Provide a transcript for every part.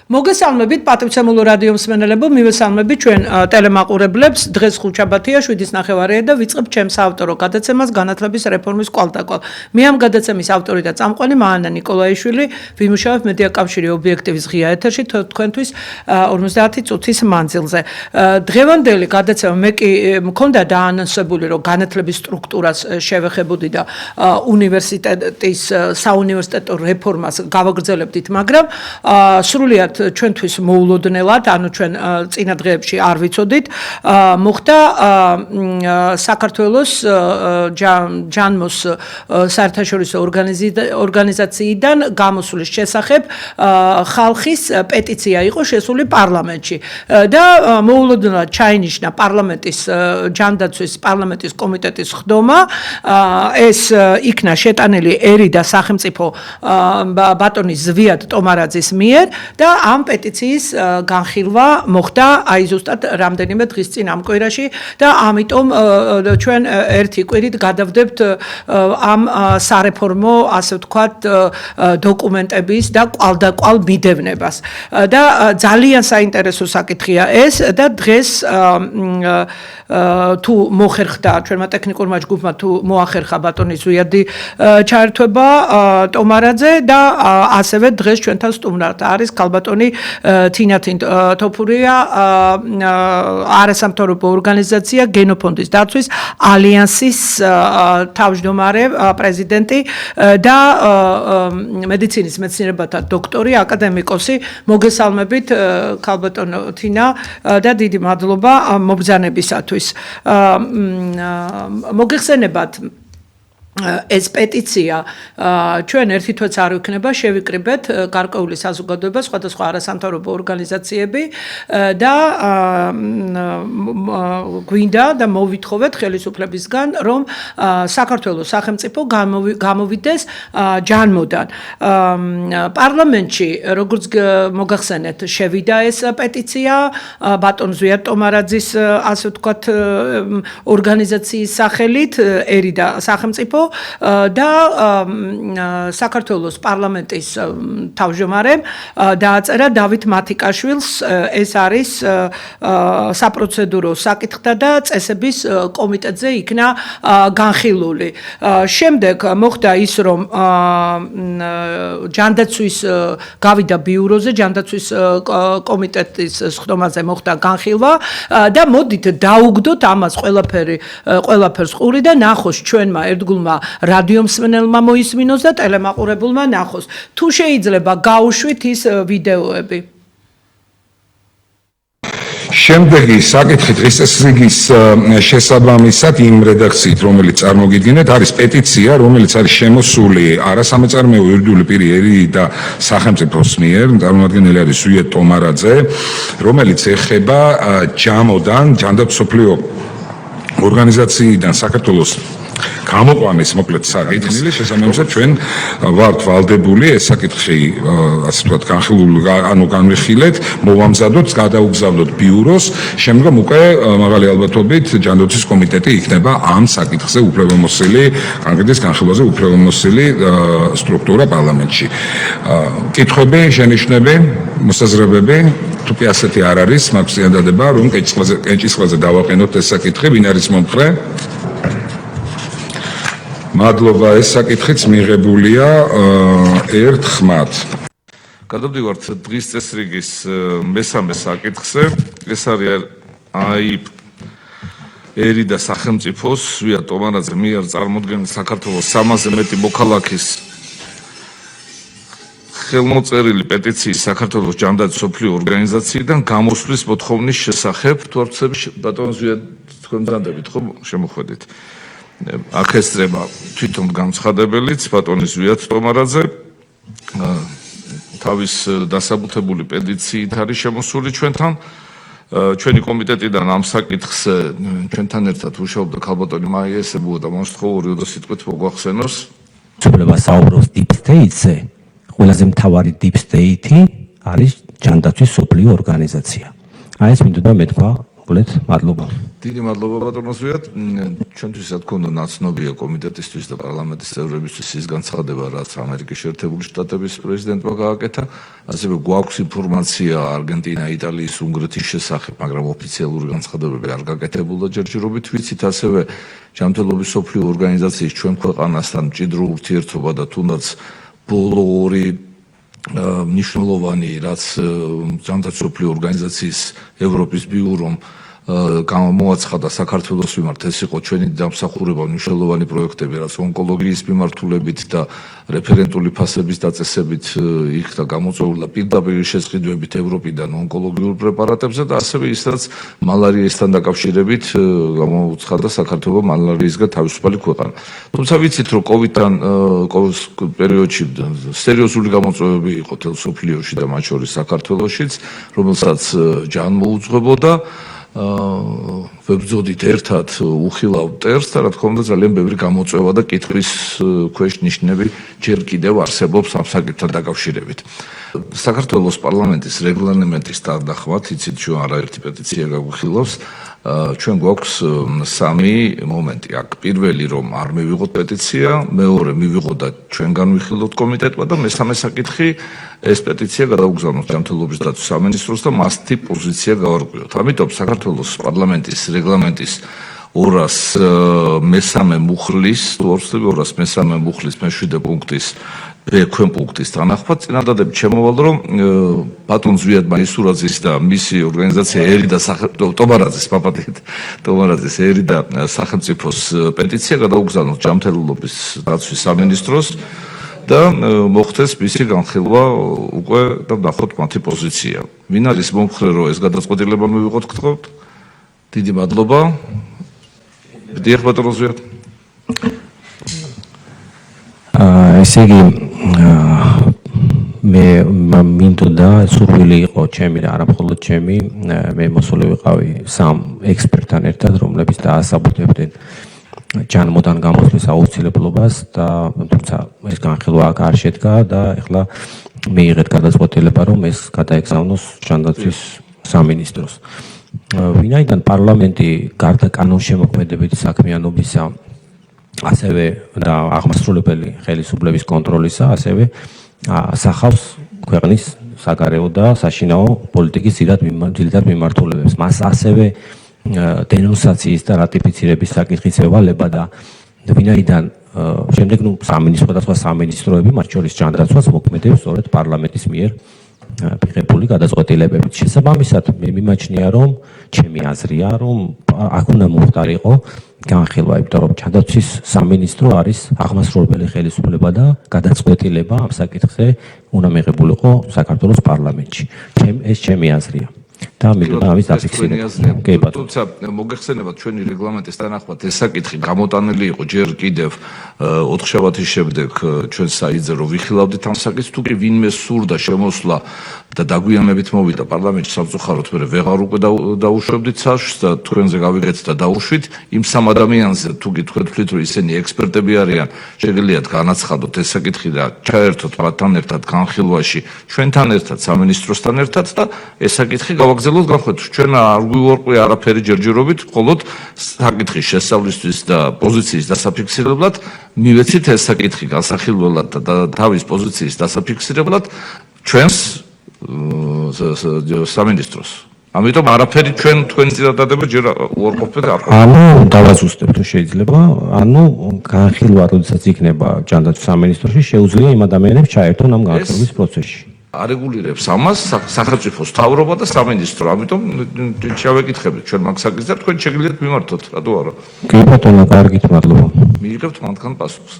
მოგესალმებით პატრიცემულო რადიო მსმენელებო, მივესალმებით ჩვენ ტელემაყურებლებს. დღეს ხუთშაბათია, 7:30 და ვიწყებ ჩემს ავტორო გადაცემას განათლების რეფორმის კვალდაკვალ. მე ამ გადაცემის ავტორი და წამყვანი მაანა ნიკოლაიშვილი, ვიმუშავებ მედიაკავშირი ობიექტივის ღია ეთერში თქვენთვის 50 წუთის მანძილზე. დღევანდელი გადაცემა მე კი მქონდა დაანონსებული, რომ განათლების სტრუქტურას შევეხებოდი და უნივერსიტეტის საუნივერსიტეტო რეფორმას გავაგრძელებდით, მაგრამ სრულიად ჩვენთვის მოულოდნელად, ანუ ჩვენ წინა დღეებში არ ვიცოდით, მოხდა საქართველოს ჯანმოს საერთაშორისო ორგანიზაციიდან გამოსulis შესახებ ხალხის პეტიცია იყო შესული პარლამენტში და მოულოდნელად ჩაინიშნა პარლამენტის ჯანდაცვის პარლამენტის კომიტეტის ხდომა, ეს იქნა შეტანილი ერი და სახელმწიფო ბატონი ზვიად ტომარაძის მიერ და ამ პეტიციის განხილვა მოხდა აი ზუსტად რამდენიმე დღის წინ ამ კვირაში და ამიტომ ჩვენ ერთი კვირით გადავდებთ ამ სარეფორმო, ასე ვთქვათ, დოკუმენტების და კვალდაკვალ მიდევნებას. და ძალიან საინტერესო საკითხია ეს და დღეს თუ მოხერხდა ჩვენმა ტექნიკურმა ჯგუფმა თუ მოახერხა ბატონი ზვიადი ჩაერთვება ტომარაძე და ასევე დღეს ჩვენთან სტუმრად არის ქალბატონი თინათინ თოფურია, არასამთავრობო ორგანიზაცია გენოფონდის დაცვის ალიანსის თავმჯდომარე პრეზიდენტი და მედიცინის მეცნიერებათა დოქტორი, აკადემიკოსი. მოგესალმებით ქალბატონო თინა და დიდი მადლობა მობრძანებისათვის. მოგეხსენებათ ეს პეტიცია ჩვენ ერთი თვეც არ ვიქნება შევიკრიბეთ გარკვეული საზოგადოება, სხვადასხვა არასამთავრობო ორგანიზაციები და გვინდა და მოვითხოვეთ ხელისუფლებისგან, რომ საქართველოს სახელმწიფო გამოვიდეს ჯანმოდან. პარლამენტში, როგორც მოგახსენეთ, შევიდა ეს პეტიცია ბატონ ზვიად ტომარაძის, ასე ვთქვათ, ორგანიზაციის სახელით, ერი და სახელმწიფო და საქართველოს პარლამენტის თავმჯდომარემ დააწერა დავით მათიკაშვილს, ეს არის საპროცედურო საკითხთა და წესების კომიტეტზე იქნა განხილული. შემდეგ მოხდა ის, რომ ჯანდაცვის გავიდა ბიუროზე, ჯანდაცვის კომიტეტის ხდომაზე მოხდა განხილვა და მოდით დაუგდოთ ამას ყველაფერს ყური და ნახოს ჩვენმა ერთგულმა რადიო მსმენელმა მოისმინოს და ტელემაყურებელმა ნახოს. თუ შეიძლება გაუშვით ის ვიდეოები. შემდეგი საკითხი დღის წესრიგის შესაბამისად იმ რედაქციით, რომელიც წარმოგიდგენთ, არის პეტიცია, რომელიც არის შემოსული არასამეწარმეო იურიდიული პირი ერი და სახელმწიფოს მიერ, წარმომადგენელი არის ზვიად ტომარაძე, რომელიც ეხება ჯამოდან, ჯანდაცვის ორგანიზაციიდან საქართველოს გამოყვანის მოკლედ საკითხი. შესაბამისად ჩვენ ვართ ვალდებული ეს საკითხი, ასე ვთქვათ, განხილული, ანუ განვიხილეთ, მოვამზადოთ, გადაუგზავნოთ ბიუროს, შემდგომ უკვე მაღალი ალბათობით ჯანდაცვის კომიტეტი იქნება ამ საკითხზე უფლებამოსილი, განხილვის განხილვაზე უფლებამოსილი სტრუქტურა პარლამენტში. კითხვები, შენიშვნები, მოსაზრებები? თუ კი ასეთი არ არის, მაქვს წინადადება, რომ კენჭისყრაზე დავაყენოთ ეს საკითხი, ვინ არის მომხრე? მადლობა, ეს საკითხიც მიღებულია ერთ ხმად. გადავდივართ დღის წესრიგის მესამე საკითხზე. ეს არის აი ერი და სახელმწიფოს ზვიად ტომარაძე მიერ წარმოდგენილი საქართველოს 300-ზე მეტი მოქალაქის ხელმოწერილი პეტიციის საქართველოს ჯანდაცვის სოფლიო ორგანიზაციიდან გამოსვლის მოთხოვნის შესახებ. თუ არ ვცდები, ბატონ ზვიად, თქვენ მზადებით ხო შემოხვედით? აქ ესწრება თვითონ განცხადებელიც ბატონი ზვიად ტომარაძე თავის დასაბუთებული პეტიციით არის შემოსული ჩვენთან. ჩვენი კომიტეტიდან ამ საკითხს ჩვენთან ერთად მუშაობდა ქალბატონი მაია ესებუა და მოსთხოვური და სიტყვით მოგვახსენოს. ცვლილება საუბრობს deep state-ზე. ყველაზე მთავარი deep state-ი არის ჯანდაცვის სოფლიო ორგანიზაცია. აი ეს მინდოდა მეთქვა, მოგლეთ, მადლობა. დიდი მადლობა ბატონო ზვიად. ჩვენთვის რა თქმა უნდა ნაცნობია კომიტეტისთვის და პარლამენტის წევრებისთვის ის განცხადება, რაც ამერიკის შეერთებული შტატების პრეზიდენტმა გააკეთა. ასევე გვაქვს ინფორმაცია არგენტინა, იტალიის, უნგრეთის შესახებ, მაგრამ ოფიციალური განცხადებები არ გაკეთებულა ჯერჯერობით. ვიცით ასევე ჯანმრთელობის მსოფლიო ორგანიზაციის ჩვენ ქვეყანასთან მჭიდრო ურთიერთობა და თუნდაც ბოლო ორი მნიშვნელოვანი, რაც ჯანმრთელობის მსოფლიო ორგანიზაციის ევროპის ბიურომ გამოაცხადა საქართველოს მიმართ, ეს იყო ჩვენი დამსახურება მნიშვნელოვანი პროექტები, რაც ონკოლოგიის მიმართულებით და რეფერენტული ფასების დაწესებით იქნა გამოწვეულა პირდაპირ შესყიდვებით ევროპიდან ონკოლოგიურ პრეპარატებზე და ასევე ის, რაც მალარიასთან დაკავშირებით გამოუცხადა საქართველოს მალარიისგან თავისუფალი ქვეყანა. თუმცა ვიცით, რომ კოვიდთან პერიოდში სერიოზული გამოწვევები იყო თელ მსოფლიოში და მათ შორის საქართველოშიც, რომელსაც ჯანმოუძღვებოდა. ვებრძოდით ერთად უხილავ მტერს და რა თქმა უნდა ძალიან ბევრი გამოწვევა და კითხვის ქვეშ ნიშნები ჯერ კიდევ არსებობს ამ საკითხთან დაკავშირებით. საქართველოს პარლამენტის რეგლამენტის გარდახვათ, იცით, ჩვენ არაერთი პეტიცია გაგვიხილავს, ჩვენ გვაქვს სამი მომენტი. აქ პირველი რომ არ მივიღოთ პეტიცია, მეორე მივიღოთ და ჩვენ განვიხილოთ კომიტეტმა და მესამე საკითხი ეს პეტიცია გადაუგზავნოთ ჯანმრთელობის დაცვის სამინისტროს და მასთი პოზიცია გავარკვიოთ. ამიტომ საქართველოს პარლამენტის რეგლამენტის 203 მუხლის, 203 მუხლის მე-7 პუნქტის ქვენ პუნქტის თანახმად წინადადებით შემოვალ, რომ ბატონ ზვიად მაისურაძის და მისი ორგანიზაცია ერი და ტომარაძის ერი და სახელმწიფოს პეტიცია გადაუგზავნოთ ჯანმრთელობის დაცვის სამინისტროს და მოხდეს მისი განხილვა უკვე და ნახოთ მათი პოზიცია. ვინ არის მომხრე, რომ ეს გადაწყვეტილება მივიღოთ, გთხოვთ? დიდი მადლობა. დიახ, ბატონო ზვიად. ესე იგი მე მინდოდა სურვილი იყო ჩემი და არა მხოლოდ ჩემი, მე მოსული ვიყავი სამ ექსპერტთან ერთად, რომლებიც დაასაბუთებდნენ ჯანმოდან გამოსვლის აუცილებლობას და თუმცა ეს განხილვა აქ არ შედგა და ეხლა მიიღეთ გადაწყვეტილება, რომ ეს გადაეგზავნოს ჯანდაცვის სამინისტროს. ვინაიდან პარლამენტი გარდა კანონშემოქმედებითი საქმიანობისა ასევე და აღმასრულებელი ხელისუფლების კონტროლისა, ასევე ასახავს ქვეყნის საგარეო და საშინაო პოლიტიკის ძირითად მიმართულებებს. მას ასევე დენონსაციის და რატიფიცირების საკითხის ევალება და ვინაიდან შემდეგ სამინისტრო და სხვა სამინისტროები, მათ შორის ჯანდაცვას მოქმედებს სწორედ პარლამენტის მიერ მიღებული გადაწყვეტილებებით. შესაბამისად, მე მიმაჩნია, რომ ჩემი აზრია, რომ აქ უნდა მოხდარიყო განხილვა, იმიტომ რომ ჯანდაცვის სამინისტრო არის აღმასრულებელი ხელისუფლება და გადაწყვეტილება ამ საკითხზე უნდა მიღებულიყო საქართველოს პარლამენტში. ეს ჩემი აზრია. და მინდოდა ამის დაფიქსირება. თუმცა მოგეხსენებათ ჩვენი რეგლამენტის თანახმად ეს საკითხი გამოტანილი იყო ჯერ კიდევ 4 შაბათის შემდეგ ჩვენ საიტზე რომ ვიხილავდით ამ საკითხს, თუ კი ვინმე სურდა შემოსვლა და დაგვიანებით მოვიდა პარლამენტში სამწუხაროდ მე ვეღარ უკვე დაუშვებდით საშს და თქვენზე გავიგეთ და დაუშვით იმ სამ ადამიანზე, თუ კი თქვენ თვლით რომ ისინი ექსპერტები არიან, შეგიძლიათ განაცხადოთ ეს საკითხი და ჩაერთოთ მათთან ერთად განხილვაში ჩვენთან ერთად სამინისტროსთან ერთად და ეს საკითხი გავაგზავნოთ განხილვაში. ჩვენ არ გვიუარყვია არაფერი ჯერჯერობით, მხოლოდ საკითხის შესწავლისთვის და პოზიციის დასაფიქსირებლად მივეცით ეს საკითხი განსახილველად და თავის პოზიციის დასაფიქსირებლად ჩვენს სამინისტროს. ამიტომ არაფერი თქვენი წინადადება ჯერ უარყოფით არ ყოფილა. ანუ დავაზუსტებ თუ შეიძლება, ანუ განხილვა როდესაც იქნება ჯანდაცვის სამინისტროში, შეუძლია იმ ადამიანებს ჩაერთონ ამ განხილვის პროცესში. არეგულირებს ამას სახელმწიფოს მთავრობა და სამინისტრო. ამიტომ შევეკითხებით ჩვენ მაგ საკითხს და თქვენ შეგიძლიათ მიმართოთ, რატო არა? კი ბატონო, კარგით, მადლობა. მიიღებთ მათგან პასუხს.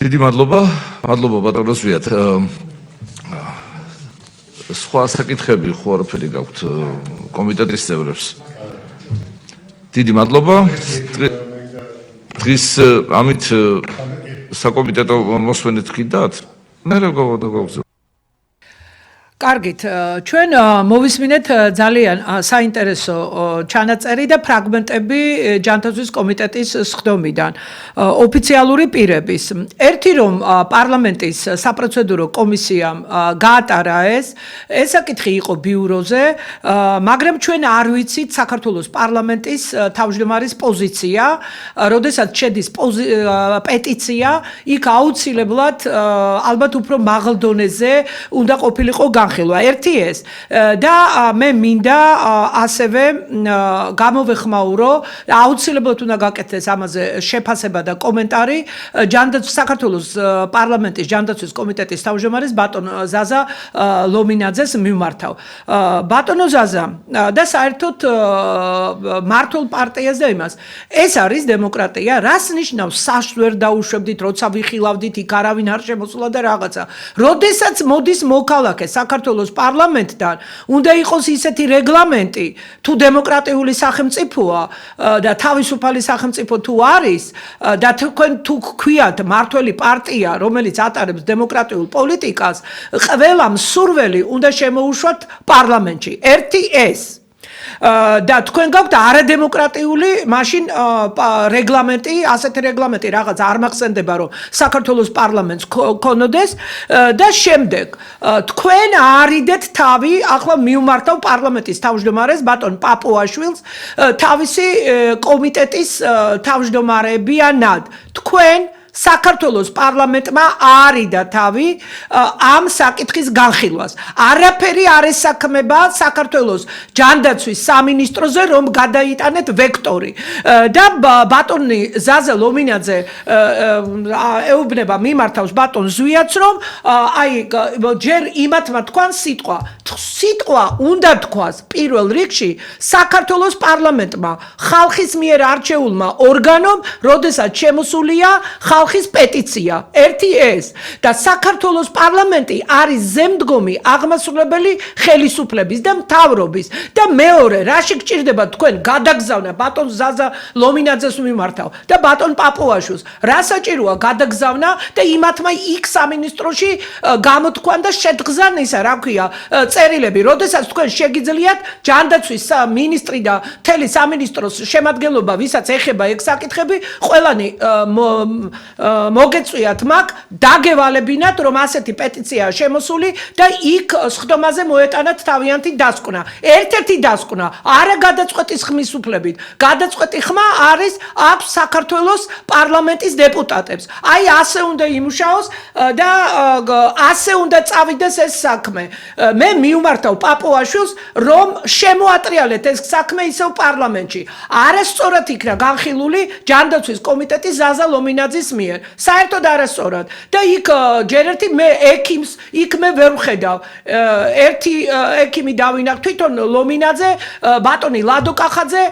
დიდი მადლობა. მადლობა ბატონო ზვიად. სხვა საკითხები ხო არაფერი გაქვთ კომიტეტის წევრებს. დიდი მადლობა. დღის ამით საკომიტეტო მოსვენით გიდათ? მე რა გავაგზავნე. კარგით, ჩვენ მოვისმინეთ ძალიან საინტერესო ჩანაწერი და ფრაგმენტები ჯანმრთელობის კომიტეტის სხდომიდან, ოფიციალური პირების. ერთი რომ პარლამენტის საპროცედურო კომისიამ გაატარა ეს საკითხი იყო ბიუროზე, მაგრამ ჩვენ არ ვიცით საქართველოს პარლამენტის თავმჯდომარის პოზიცია, როდესაც შედის პეტიცია, იქ აუცილებლად ალბათ უფრო მაღალ დონეზე უნდა ყოფილიყო ერთი ეს და მე მინდა ასევე გამოვეხმაურო აუცილებლად უნდა გაკეთდეს ამაზე შეფასება და კომენტარი საქართველოს პარლამენტის ჯანდაცვის კომიტეტის თავმჯდომარის ბატონ ზაზა ლომინაძეს მიმართავ. ბატონო ზაზა და საერთოდ მართლ პარტიას და იმას ეს არის დემოკრატია, რას ნიშნავს საშს ვერ დაუშვებდით, როცა ვიხილავდით, იქ არავინ არ შემოსულა და რაღაცა. როდესაც მოდის მოქალაქე საქართველოს პარლამენტთან უნდა იყოს ისეთი რეგლამენტი თუ დემოკრატიული სახელმწიფოა და თავისუფალი სახელმწიფო თუ არის და თქვენ თუ გქვიათ მართველი პარტია რომელიც ატარებს დემოკრატიულ პოლიტიკას ყველა მსურველი უნდა შემოუშვათ პარლამენტში ერთი ეს და თქვენ გაქვთ არადემოკრატიული მაშინ რეგლამენტი, ასეთი რეგლამენტი რაღაც არ მახსენდება რომ საქართველოს პარლამენტს ქონოდეს და შემდეგ თქვენ არიდეთ თავი ახლა მიუმართავ პარლამენტის თავმჯდომარეს ბატონ პაპუაშვილს თავისი კომიტეტის თავმჯდომარებიანად თქვენ საქართველოს პარლამენტმა არიდა თავი ამ საკითხის განხილვას. არაფერი არ ესაქმება საქართველოს ჯანდაცვის სამინისტროზე რომ გადაიტანეთ ვექტორი და ბატონი ზაზა ლომინაძე ეუბნება მიმართავს ბატონ ზვიათს რომ აი ჯერ იმათმა თქვან სიტყვა უნდა თქვას პირველ რიგში საქართველოს პარლამენტმა ხალხის მიერ არჩეულმა ორგანომ როდესაც შემოსულია ხალხის პეტიცია ერთი ეს და საქართველოს პარლამენტი არის ზემდგომი აღმასრულებელი ხელისუფლების და მთავრობის და მეორე რაში გჭირდება თქვენ გადაგზავნა ბატონ ზაზა ლომინაძეს მიმართავ და ბატონ პაპუაშვილს რა საჭიროა გადაგზავნა და იმათმა იქ სამინისტროში გამოთქვან და შედგზან ისა რა ქვია წერილები როდესაც თქვენ შეგიძლიათ ჯანდაცვის მინისტრი და მთელი სამინისტროს შემადგენლობა ვისაც ეხება ეგ საკითხები ყველანი მოგეწვიათ მაგ დაგევალებინათ რომ ასეთი პეტიციაა შემოსული და იქ სხდომაზე მოეტანათ თავიანთი დასკვნა. ერთ-ერთი დასკვნა არა გადაწყვეტის ხმის უფლებით. გადაწყვეტი ხმა არის აქვს საქართველოს პარლამენტის დეპუტატებს. აი ასე უნდა იმუშაოს და ასე უნდა წავიდეს ეს საქმე. მე მიუმართავ პაპუაშვილს რომ შემოატრიალეთ ეს საქმე ისევ პარლამენტში. არასწორად იქნა განხილული ჯანდაცვის კომიტეტის ზაზა ლომინაძის მიერ. საერთოდ არასწორად და იქ ჯერ ერთი მე ექიმს იქ მე ვერ ვხედავ ერთი ექიმი დავინახე თვითონ ლომინაძე ბატონი ლადო კახაძე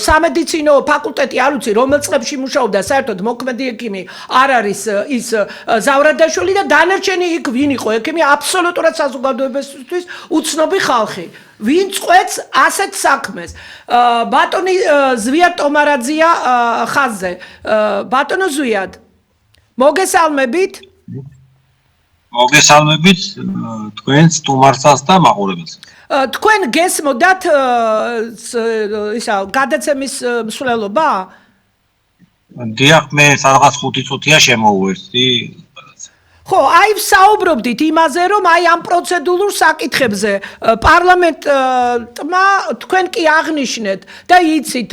სამედიცინო ფაკულტეტი არ ვიცი რომელ წლებში მუშაობდა საერთოდ მოქმედი ექიმი არ არის ის ზავრადაშვილი და დანარჩენი იქ ვინ იყო ექიმი აბსოლუტურად საზოგადოებისთვის უცნობი ხალხი ვინ წყვეტს ასეთ საქმეს ბატონი ზვიად ტომარაძია ხაზზე ბატონო ზვიად მოგესალმებით თქვენს სტუმარსაც და მაყურებელს თქვენ გესმოდათ ისა გადაცემის მსვლელობა დიახ მე სადღაც 5 წუთია შემოვერთდი ხო, აი საუბრობდით იმაზე, რომ აი ამ პროცედურულ საკითხებზე პარლამენტმა თქვენ კი აღნიშნეთ და იცით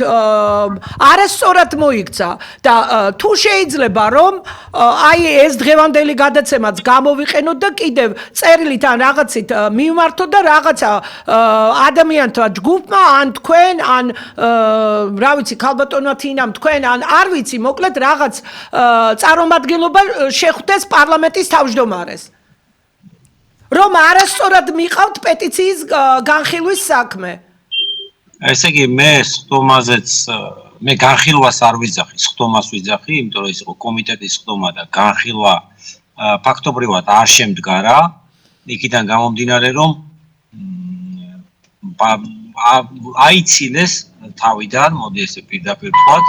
არასწორად მოიქცა და თუ შეიძლება რომ აი ეს დღევანდელი გადაცემაც გამოვიყენოთ და კიდევ წერილით ან რაღაცით მიმართოთ და რაღაცა ადამიანთა ჯგუფმა ან თქვენ ან რა ვიცი ქალბატონმა თინამ თქვენ ან არ ვიცი მოკლედ რაღაც წარმომადგენლობა შეხვდეს პარლამენტის თავმჯდომარეს რომ არასწორად მიყავთ პეტიციის განხილვის საქმე ესე იგი მე სხდომაზეც მე განხილვას არ ვიძახი სხდომას ვიძახი იმიტომ რომ ის იყო კომიტეტის სხდომა და განხილვა ფაქტობრივად არ შემდგარა იქიდან გამომდინარე რომ აიცილეს თავიდან მოდი ესე პირდაპირ ვთქვათ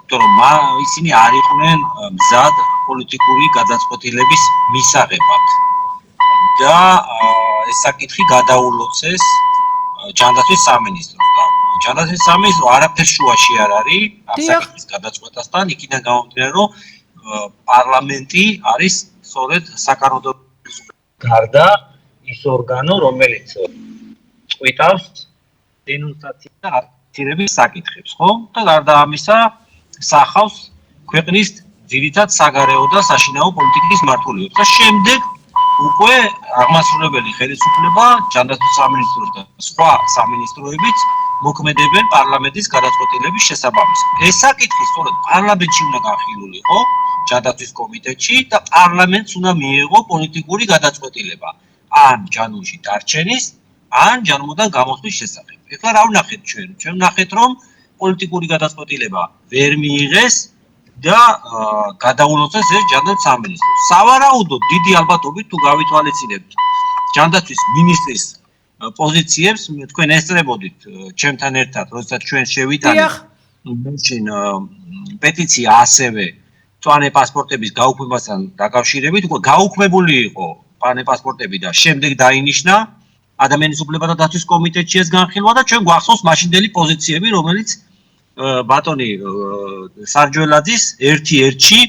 იმიტომ რომ ისინი არ იყვნენ მზად პოლიტიკური გადაწყვეტილების მისაღებად და ეს საკითხი გადაულოცეს ჯანდაცვის სამინისტროს და ჯანდაცვის სამინისტრო არაფერს შუაში არ არის ამ საკითხის გადაწყვეტასთან, იქიდან გამომდინარე, რომ პარლამენტი არის სწორედ საკანონმდებლობის გარდა ის ორგანო, რომელიც წყვიტავს დენონსაციის და აქტირების საკითხებს, ხო? და გარდა ამისა, სახავს ქვეყნის ძირითად საგარეო და საშინაო პოლიტიკის მართულობებს და შემდეგ უკვე აღმასრულებელი ხელისუფლება ჯანდაცვის სამინისტროს და სხვა სამინისტროებიც მოქმედებენ პარლამენტის გადაწყვეტილების შესაბამისად. ეს საკითხი სწორედ პარლამენტში უნდა განხილულიყო, ჯანდაცვის კომიტეტში და პარლამენტს უნდა მიეღო პოლიტიკური გადაწყვეტილება ან ჯანმრთელში დარჩენის, ან ჯანმრთელიდან გამოსვლის შესახებ. ეხლა რა ვნახეთ ჩვენ? ჩვენ ვნახეთ, რომ პოლიტიკური გადაწყვეტილება ვერ მიიღეს და გადაულოცეს ეს ჯანდაცვის სამინისტროს. სავარაუდოდ დიდი ალბათობით თუ გავითვალისწინებთ ჯანდაცვის მინისტრის პოზიციებს, თქვენ ესწრებოდით ჩემთან ერთად, როდესაც ჩვენ შევიტანეთ პეტიცია ასევე მწვანე პასპორტების გაუქმებასთან დაკავშირებით, უკვე გაუქმებული იყო მწვანე პასპორტები და შემდეგ დაინიშნა ადამიანის უფლებათა დაცვის კომიტეტში ეს განხილვა და ჩვენ გვახსოვს მაშინდელი პოზიციები, რომელიც ბატონი სარჯველაძის ერთ-ერთში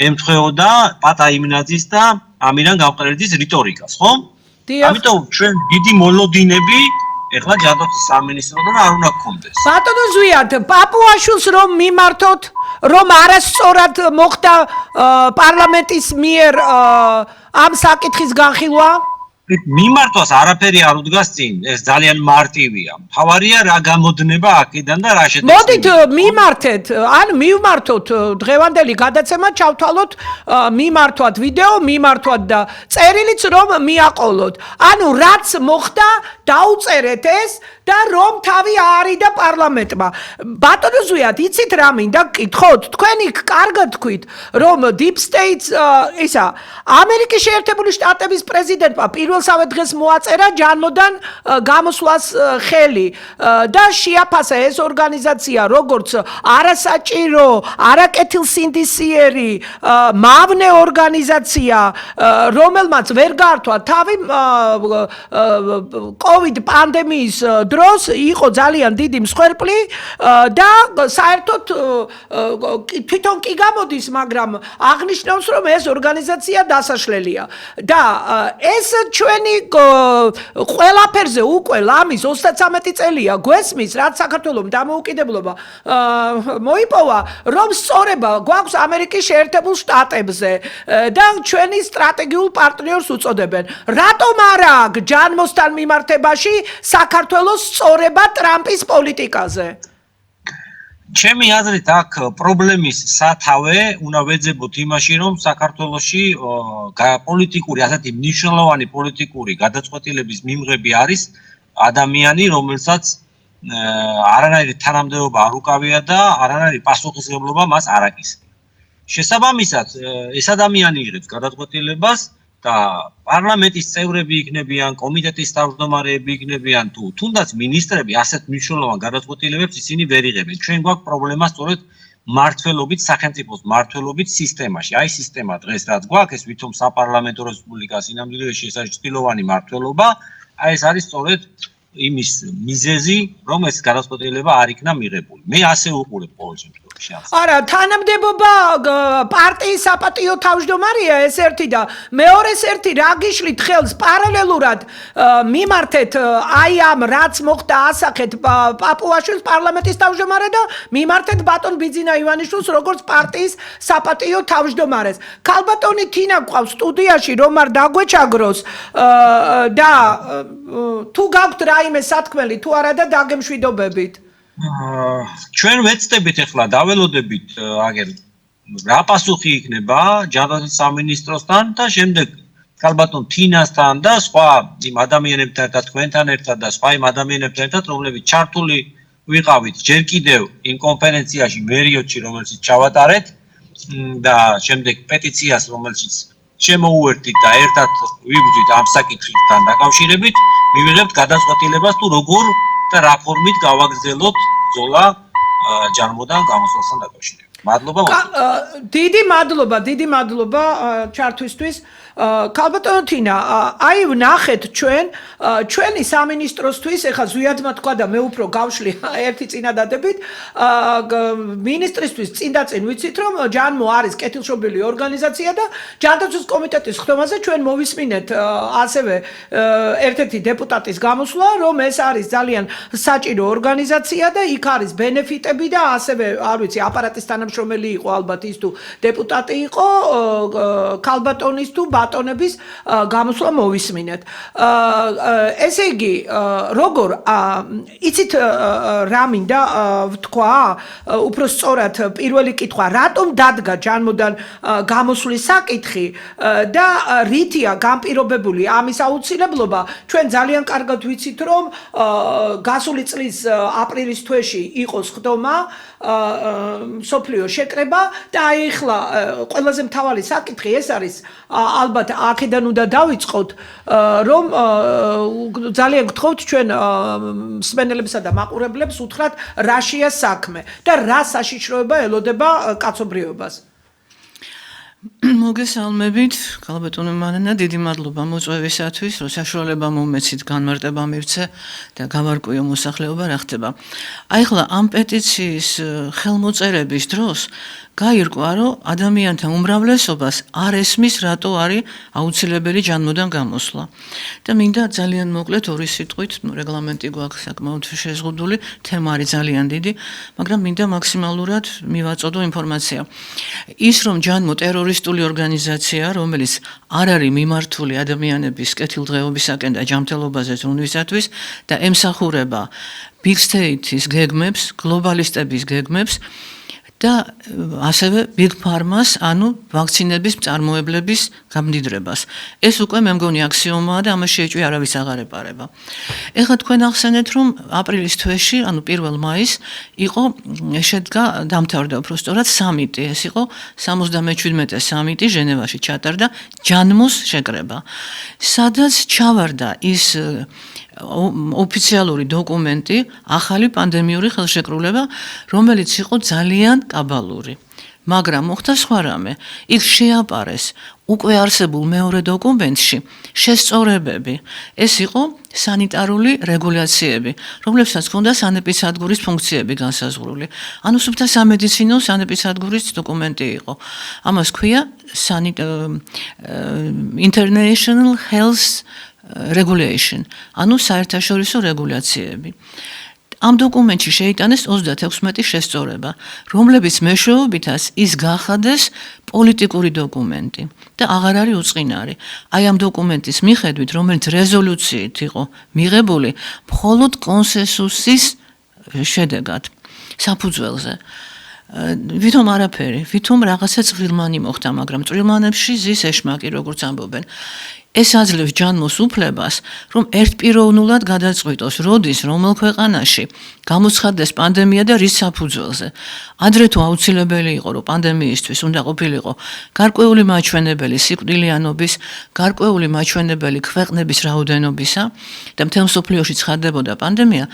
ემთხვეოდა პატა იმნაძის და ამირან გამყრელიძის რიტორიკას, ხო? ამიტომ ჩვენ დიდი მოლოდინები ეხლა ჯანდაცვის სამინისტროდან არ უნდა გქონდეს. ბატონო ზვიად, პაპუაშვილს რომ მიმართოთ, რომ არასწორად მოხდა პარლამენტის მიერ ამ საკითხის განხილვა? მიმართვას არაფერი არ უდგას წინ, ეს ძალიან მარტივია. მთავარია რა გამოდნება აქედან და რა შეტევა. მოდით მიმართეთ, ან მივმართოთ დღევანდელი გადაცემა ჩავთვალოთ მიმართვად ვიდეო, მიმართვად და წერილიც რომ მიაყოლოთ. ანუ რაც მოხდა, დაუწერეთ ეს და რომ თავი აარიდა პარლამენტმა. ბატონო ზვიად, იცით რა მინდა გკითხოთ? თქვენი კარგად თქვით, რომ Deep States ისა ამერიკის შეერთებული შტატების პრეზიდენტმა პირველსავე დღეს მოაწერა ჯანმოდან გამოსვლას ხელი და შეაფასა ეს ორგანიზაცია როგორც არასაჭირო, არაკეთილსინდისიერი, მავნე ორგანიზაცია, რომელმაც ვერ გაართვა თავი COVID პანდემიის დროს იყო ძალიან დიდი მსხვერპლი და საერთოდ თვითონ კი გამოდის, მაგრამ აღნიშნავს, რომ ეს ორგანიზაცია დასაშლელია და ეს ჩვენი ყველაფერზე უკვე ლამის 33 წელია გვესმის, რაც საქართველოს დამოუკიდებლობა მოიპოვა, რომ სწორება გვაქვს ამერიკის შეერთებულ შტატებზე და ჩვენი სტრატეგიულ პარტნიორს უწოდებენ. რატომ არა აქვს ჯანმოსთან მიმართებაში საქართველოს სწორება ტრამპის პოლიტიკაზე? ჩემი აზრით აქ პრობლემის სათავე უნდა ვეძებოთ იმაში, რომ საქართველოში პოლიტიკური, ასეთი მნიშვნელოვანი პოლიტიკური გადაწყვეტილების მიმღები არის ადამიანი, რომელსაც არანაირი თანამდებობა არ უკავია და არანაირი პასუხისმგებლობა მას არ აკისრია. შესაბამისად, ეს ადამიანი იღებს გადაწყვეტილებას და პარლამენტის წევრები იქნებიან, კომიტეტის თავმჯდომარეები იქნებიან თუ თუნდაც მინისტრები ასეთ მნიშვნელოვან გადაწყვეტილებებს ისინი ვერ იღებენ. ჩვენ გვაქვს პრობლემა სწორედ მართლობით, სახელმწიფოს მართლობით სისტემაში. აი სისტემა დღეს რაც გვაქვს, ეს ვითომ საპარლამენტო რესპუბლიკა სინამდვილეში ეს არის ჭრილოვანი მართლობა, აი ეს არის სწორედ იმის მიზეზი, რომ ეს გადაწყვეტილება არ იქნა მიღებული. მე ასე უყურებ ყოველ შემთხვევაში. არა, თანამდებობა პარტიის საპატიო თავმჯდომარეა ეს ერთი და მეორეს ერთი რა გიშლით ხელს პარალელურად მიმართეთ აი ამ რაც მოხდა ასახეთ პაპუაშვილს პარლამენტის თავმჯდომარე და მიმართეთ ბატონ ბიძინა ივანიშვილს როგორც პარტიის საპატიო თავმჯდომარეს. ქალბატონი თინა გვყავს სტუდიაში, რომ არ დაგვეჩაგროს და თუ გაქვთ რაიმე სათქმელი თუ არა და დაგემშვიდობებით. ჩვენ ვეცდებით ახლა დაველოდებით აგერ რა პასუხი იქნება ჯანდაცვის სამინისტროსთან და შემდეგ ქალბატონ თინასთან და სხვა იმ ადამიანებთან ერთად, თქვენთან ერთად და სხვა იმ ადამიანებთან ერთად, რომლებიც ჩართული ვიყავით ჯერ კიდევ იმ კონფერენციაში მერიოტში, რომელშიც ჩავატარეთ და შემდეგ პეტიციას, რომელშიც შემოუერთდით და ერთად ვიბრძვით ამ საკითხთან დაკავშირებით, მივიღებთ გადაწყვეტილებას თუ როგორ და რა ფორმით გავაგრძელოთ ბრძოლა ჯანმოდან გამოსვლასთან დაკავშირებით. მადლობა. დიდი მადლობა ჩართვისთვის. ქალბატონო თინა, აი ვნახეთ ჩვენი სამინისტროსთვის, ეხლა ზვიადმა თქვა და მე უფრო გავშლი ერთი წინადადებით, მინისტრისთვის წინ ვიცით რომ ჯანმო არის კეთილშობილი ორგანიზაცია და ჯანდაცვის კომიტეტის ხდომაზე ჩვენ მოვისმინეთ ასევე ერთ-ერთი დეპუტატის გამოსვლა, რომ ეს არის ძალიან საჭირო ორგანიზაცია და იქ არის ბენეფიტები და ასევე არ ვიცი აპარატის თანამშრომელი იყო ალბათ ის თუ დეპუტატი იყო ქალბატონის თუ ბატონების გამოსვლა მოვისმინეთ. ესე იგი როგორ იცით რა მინდა ვთქვა უფრო სწორად პირველი კითხვა რატომ დადგა ჯანმოდან გამოსვლის საკითხი და რითია განპირობებული ამის აუცილებლობა ჩვენ ძალიან კარგად ვიცით რომ გასული წლის აპრილის თვეში იყო ხდომა სოფლიო შეკრება და აი ახლა ყველაზე მთავარი საკითხი ეს არის ალბათ აქედან უნდა დავიწყოთ რომ ძალიან გთხოვთ ჩვენ მსმენელებსა და მაყურებლებს უთხრათ რაშია საქმე და რა საშიშროება ელოდება კაცობრიობას. მოგესალმებით, ქალბატონო მარინა, დიდი მადლობა მოწვევისათვის, რომ საშუალება მომეცით განმარტება მივცე და გავარკვიო მოსახლეობა რა ხდება. აი ახლა ამ პეტიციის ხელმოწერების დროს გაირკვა, რომ ადამიანთა უმრავლესობას არ ესმის, რატო არის აუცილებელი ჯანმოდან გამოსვლა. და მინდა ძალიან მოკლედ ორი სიტყვით, რეგლამენტი გვაქვს საკმაოდ შეზღუდული, თემა არის ძალიან დიდი, მაგრამ მინდა მაქსიმალურად მივაწოდო ინფორმაცია. ის რომ ჯანმო ტერორისტული ორგანიზაცია, რომელიც არ არის მიმართული ადამიანების კეთილდღეობისაკენ და ჯანმრთელობაზე ზრუნვისათვის და ემსახურება Big State-ის გეგმებს, გლობალისტების გეგმებს და ასევე Big Pharma-ს, ანუ ვაქცინების მწარმოებლების გამდიდრებას. ეს უკვე მე მგონი აქსიომაა და ამაში ეჭვი არავის აღარ ეპარება. ეხლა თქვენ ახსენეთ, რომ აპრილის თვეში, ანუ 1 მაისს იყო შედგა დამთავრდა უფრო სწორად სამიტი. ეს იყო 77-ე სამიტი ჟენევაში ჩატარდა ჯანმოს შეკრება. სადაც ჩავარდა ის ოფიციალური დოკუმენტი, ახალი პანდემიური ხელშეკრულება, რომელიც იყო ძალიან კაბალური. მაგრამ მოხდა სხვა რამე. იქ შეაპარეს უკვე არსებულ მეორე დოკუმენტში შესწორებები. ეს იყო სანიტარული რეგულაციები, რომლებსაც ჰქონდა სანეპისადგურის ფუნქციები განსაზღვრული. ანუ სუფთა სამედიცინო სანეპისადგურის დოკუმენტი იყო. ამას ქვია International Health Regulation, ანუ საერთაშორისო რეგულაციები. ამ დოკუმენტში შეიტანეს 36 შესწორება, რომლებიც მეშვეობითაც ის გახადეს პოლიტიკური დოკუმენტი და აღარ არის უწყინარი. აი ამ დოკუმენტის მიხედვით, რომელიც რეზოლუციით იყო მიღებული, მხოლოდ კონსენსუსის შედეგად საფუძველზე. ვითომ არაფერი, ვითომ რაღაცა წვრილმანი მოხდა, მაგრამ წვრილმანებში ზის ეშმაკი, როგორც ამბობენ. ეს აძლევს ჯანმოს უფლებას, რომ ერთპიროვნულად გადაწყვიტოს, როდის რომელ ქვეყანაში გამოცხადდეს პანდემია და რის საფუძველზე. ადრე თუ აუცილებელი იყო, რომ პანდემიისთვის უნდა ყოფილიყო გარკვეული მაჩვენებელი სიკვდილიანობის, გარკვეული მაჩვენებელი ქვეყნების რაოდენობისა და მთელ მსოფლიოში ცხადდებოდა პანდემია,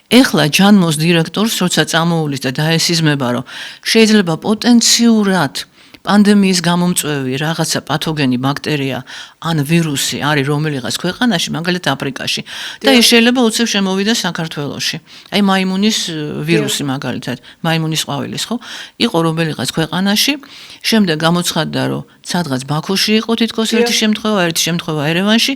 ეხლა ჯანმოს დირექტორს, როცა წამოუვლის და დაესიზმება, რომ შეიძლება პოტენციურად პანდემიის გამომწვევი რაღაცა პათოგენი ბაქტერია ან ვირუსი არის რომელიღაც ქვეყანაში, მაგალითად აფრიკაში და ის შეიძლება უცებ შემოვიდა საქართველოში. აი მაიმუნის ვირუსი მაგალითად, მაიმუნის ყვავილის, ხო? იყო რომელიღაც ქვეყანაში, შემდეგ გამოცხადდა, რომ სადღაც ბაქოში იყო თითქოს ერთი შემთხვევა ერევანში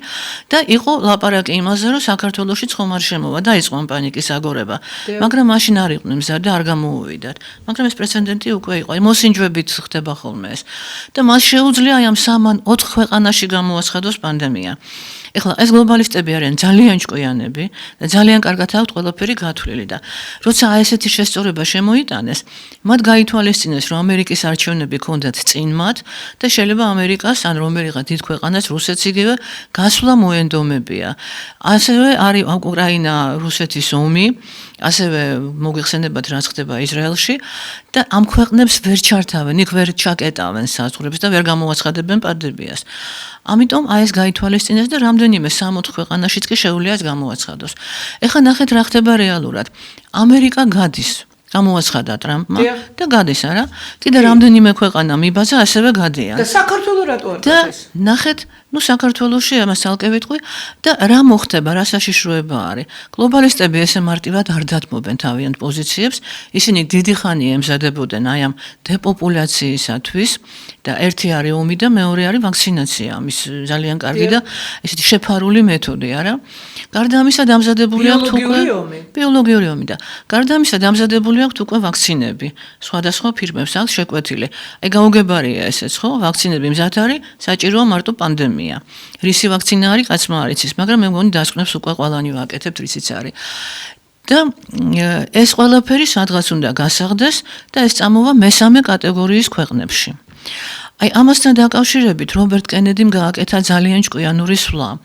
და იყო ლაპარაკი იმაზე, რომ საქართველოში ხომ არ შემოვა და იწყო პანიკის აგორება. მაგრამ მაშინ არ იყვნენ მზად და არ გამოუვიდათ. მაგრამ ეს პრეცედენტი უკვე იყო. აი მოსინჯვებით ხდება ხოლმე ეს. და მას შეუძლია აი ამ 3-4 ქვეყანაში გამოაცხადოს პანდემია. ეხლა ეს გლობალისტები არიან ძალიან ჭკვიანები და ძალიან კარგად აქვთ ყველაფერი გათვლილი და როცა აი ესეთი შესწორება შემოიტანეს, მათ გაითვალისწინეს, რომ ამერიკის არჩევნები ჰქონდათ წინ მათ და შეიძლება ამერიკას ან რომელიღაც დიდ ქვეყანას, რუსეთს იგივე, გასვლა მოენდომებია. ასევე არის უკრაინა, რუსეთის ომი, ასევე მოგიხსენებათ რაც ხდება ისრაელში და ამ ქვეყნებს ვერ ჩართავენ, იქ ვერ ჩაკეტავენ საზღვრებს და ვერ გამოაცხადებენ პანდემიას. ამიტომ აი ეს გაითვალისწინეს და რამდენიმე 3-4 ქვეყანაშიც კი შეუძლია ეს გამოაცხადოს. ეხლა ნახეთ რა ხდება რეალურად. ამერიკა გადის გამოაცხადა ტრამპმა დიახ. და გადის არა. კიდე რამდენიმე ქვეყანა მიბაძა ასევე გადიან. და საქართველოს რატო არ და გადის? ნახეთ, საქართველოში ამას ცალკე ვიტყვი და რა მოხდება, რა საშიშროება არის. გლობალისტები ესე მარტივად არ დათმობენ თავიანთ პოზიციებს, ისინი დიდი ხანია ემზადებოდნენ აი ამ დეპოპულაციისათვის და ერთი არის ომი და მეორე არის ვაქცინაცია, ამის ძალიან კარგი და ესეთი შეფარული მეთოდი, არა? გარდა ამისა დამზადებული აქვს ბიოლოგიური ომი და გარდა ამისა დამზადებული აქვს უკვე ვაქცინები. სხვადასხვა ფირმებს აქვს შეკვეთილი. აი გაუგებარია ესეც, ხო? ვაქცინები მზად არის, საჭიროა მარტო პანდემია. რისი ვაქცინა არის, კაცმა არ იცის, მაგრამ მე მგონი დასკვნებს უკვე ყველანი ვაკეთებთ, რისიც არის. და ეს ყველაფერი სადღაც უნდა გასაღდეს და ეს წამოვა მესამე კატეგორიის ქვეყნებში. აი ამასთან დაკავშირებით რობერტ კენედიმ გააკეთა ძალიან ჭკვიანური სვლა.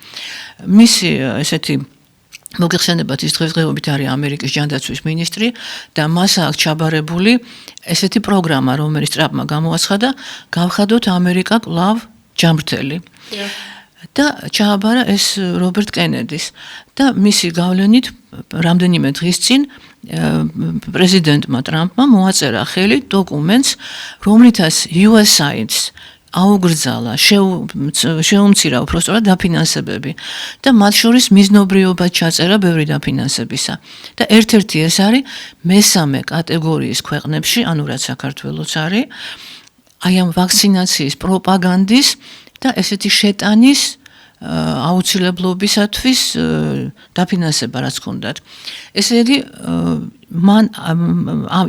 მისი ესეთი მოგეხსენებათ ის დღესდღეობით არის ამერიკის ჯანდაცვის მინისტრი და მას აქვს ჩაბარებული ესეთი პროგრამა, რომელიც ტრამპმა გამოაცხადა, გავხადოთ ამერიკა კვლავ ჯამრთელი. და ჩააბარა ეს რობერტ კენედის და მისი გავლენით რამდენიმე დღის წინ პრეზიდენტმა ტრამპმა მოაწერა ხელი დოკუმენტს, რომლითაც USAID-ს აუგრძალა, შეუმცირა უпростоრად დაფინანსებები და მათ შორის მიზნობრიობად ჩაწერა ბევრი დაფინანსებისა. და ერთ-ერთი ეს არის მესამე კატეგორიის ქვეყნებში, ანუ რაც საქართველოც არის, აი ამ ვაქცინაციის პროპაგანდის და ესეთი შეტანის აუცილებლობისათვის დაფინანსება რაც ჰქონდათ. ესე იგი მან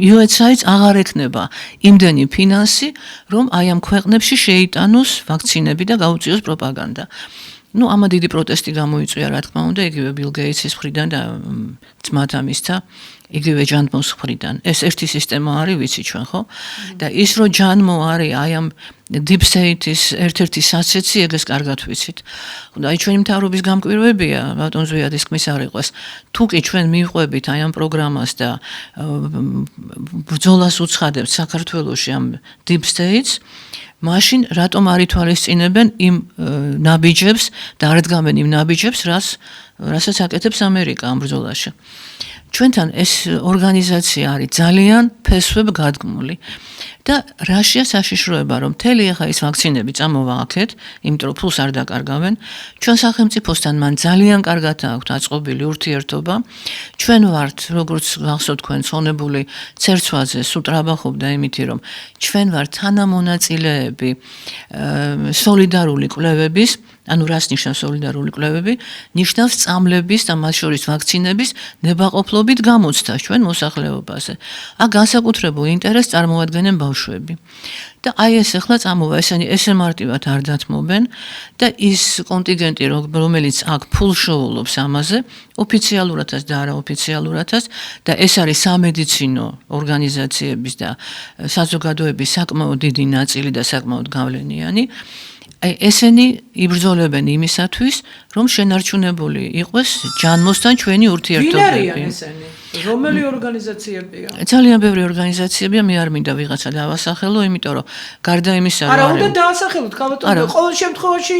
USAID-ს აღარ ექნება იმდენი ფინანსი, რომ აი ამ ქვეყნებში შეიტანოს ვაქცინები და გაუწიოს პროპაგანდა. Ну, ამა დიდი პროტესტი გამოიწვია, რა თქმა უნდა, იგივე ბილ გეიტსის მხრიდან და ძმათა მისთა, იგივე ჯანმოს მხრიდან. ეს ერთი სისტემა არის, ვიცი ჩვენ, ხო? და ის რომ ჯანმო არის აი ამ deep state-ის ერთ-ერთი სასეცი, ეგეს კარგად ვიცით. და აი ჩვენი მთავრობის გამკვირვებია, ბატონ ზვიადის ხმის არ იყოს. თუ კი ჩვენ მივყვებით აი ამ პროგრამას და ბრძოლას უცხადებთ საქართველოში ამ deep state-ს, მაშინ რატომ არ ითვალისწინებენ იმ ნაბიჯებს და არ დგამენ იმ ნაბიჯებს, რასაც აკეთებს ამერიკა ამ ბრძოლაში. ჩვენთან ეს ორგანიზაცია არის ძალიან ფესვებ გადგმული და რაშია საშიშროება, რომ მთელი ახლა ის ვაქცინები წამოვა აქეთ, იმიტომ რომ ფულს არ დაკარგავენ, ჩვენ სახელმწიფოსთან მან ძალიან კარგად აქვთ აწყობილი ურთიერთობა. ჩვენ ვართ, როგორც გახსოვთ თქვენ, ცონებული ცერცვაზე სუტრაბახობდა იმითი, რომ ჩვენ ვართ თანამონაწილეები სოლიდარული კვლევების, ანუ რას ნიშნავს სოლიდარული კვლევები? ნიშნავს წამლების და მათ შორის ვაქცინების ნებაყოფლობით გამოცდას ჩვენ მოსახლეობაზე. აქ განსაკუთრებულ ინტერესს წარმოადგენენ ბავშვები. და აი ეს ახლა წამოვა, ესე მარტივად არ დათმობენ და ის კონტინგენტი, რომელიც აქ ფულშოულობს ამაზე, ოფიციალურადაც და არაოფიციალურადაც და ეს არის სამედიცინო ორგანიზაციების და საზოგადოების საკმაოდ დიდი ნაწილი და საკმაოდ გავლენიანი. აი ესენი იბრძოლებენ იმისათვის, რომ შენარჩუნებული იყოს ჯანმოსთან ჩვენი ურთიერთობები. ვინ არიან ესენი? რომელი ორგანიზაციებია? ძალიან ბევრი ორგანიზაციებია, მე არ მინდა ვიღაცა დავასახელო, იმიტომ რომ გარდა იმისა, არა, უნდა დაასახელოთ, ქალბატონო, ყოველ შემთხვევაში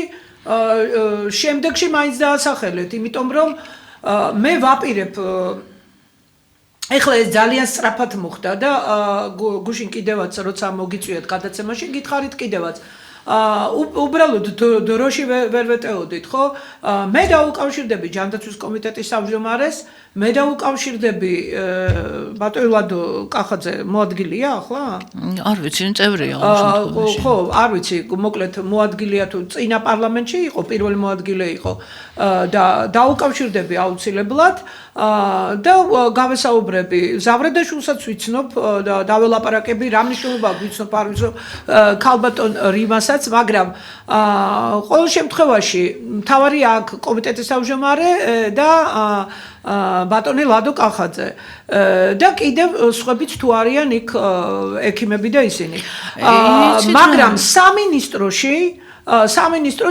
შემდეგში მაინც დაასახელეთ, იმიტომ რომ მე ვაპირებ ეხლა ეს ძალიან სწრაფად მოხდა და გუშინ კიდევაც როცა მოგიწვიეთ გადაცემაში, გითხარით კიდევაც უბრალოდ დროში ვერ ვეტეოდით, ხო? მე დაუკავშირდები ჯანდაცვის კომიტეტის თავმჯდომარეს, მე დაუკავშირდები ბატონო ლადო კახაძე მოადგილეა ახლა? არ ვიცი, წევრია ხო, არ ვიცი, მოკლედ მოადგილეა თუ წინა პარლამენტში იყო, პირველი მოადგილე იყო და დაუკავშირდები აუცილებლად და გავესაუბრები ზავრედაშვილსაც ვიცნობ და დაველაპარაკები რა მნიშვნელობა ვიცნობ არ ვიცნობ ქალბატონ რიმასაც, მაგრამ ყოველ შემთხვევაში მთავარი აქ კომიტეტის თავმჯდომარე და ბატონი ლადო კახაძე და კიდევ სხვებიც თუ არიან იქ ექიმები და ისინი. მაგრამ სამინისტრო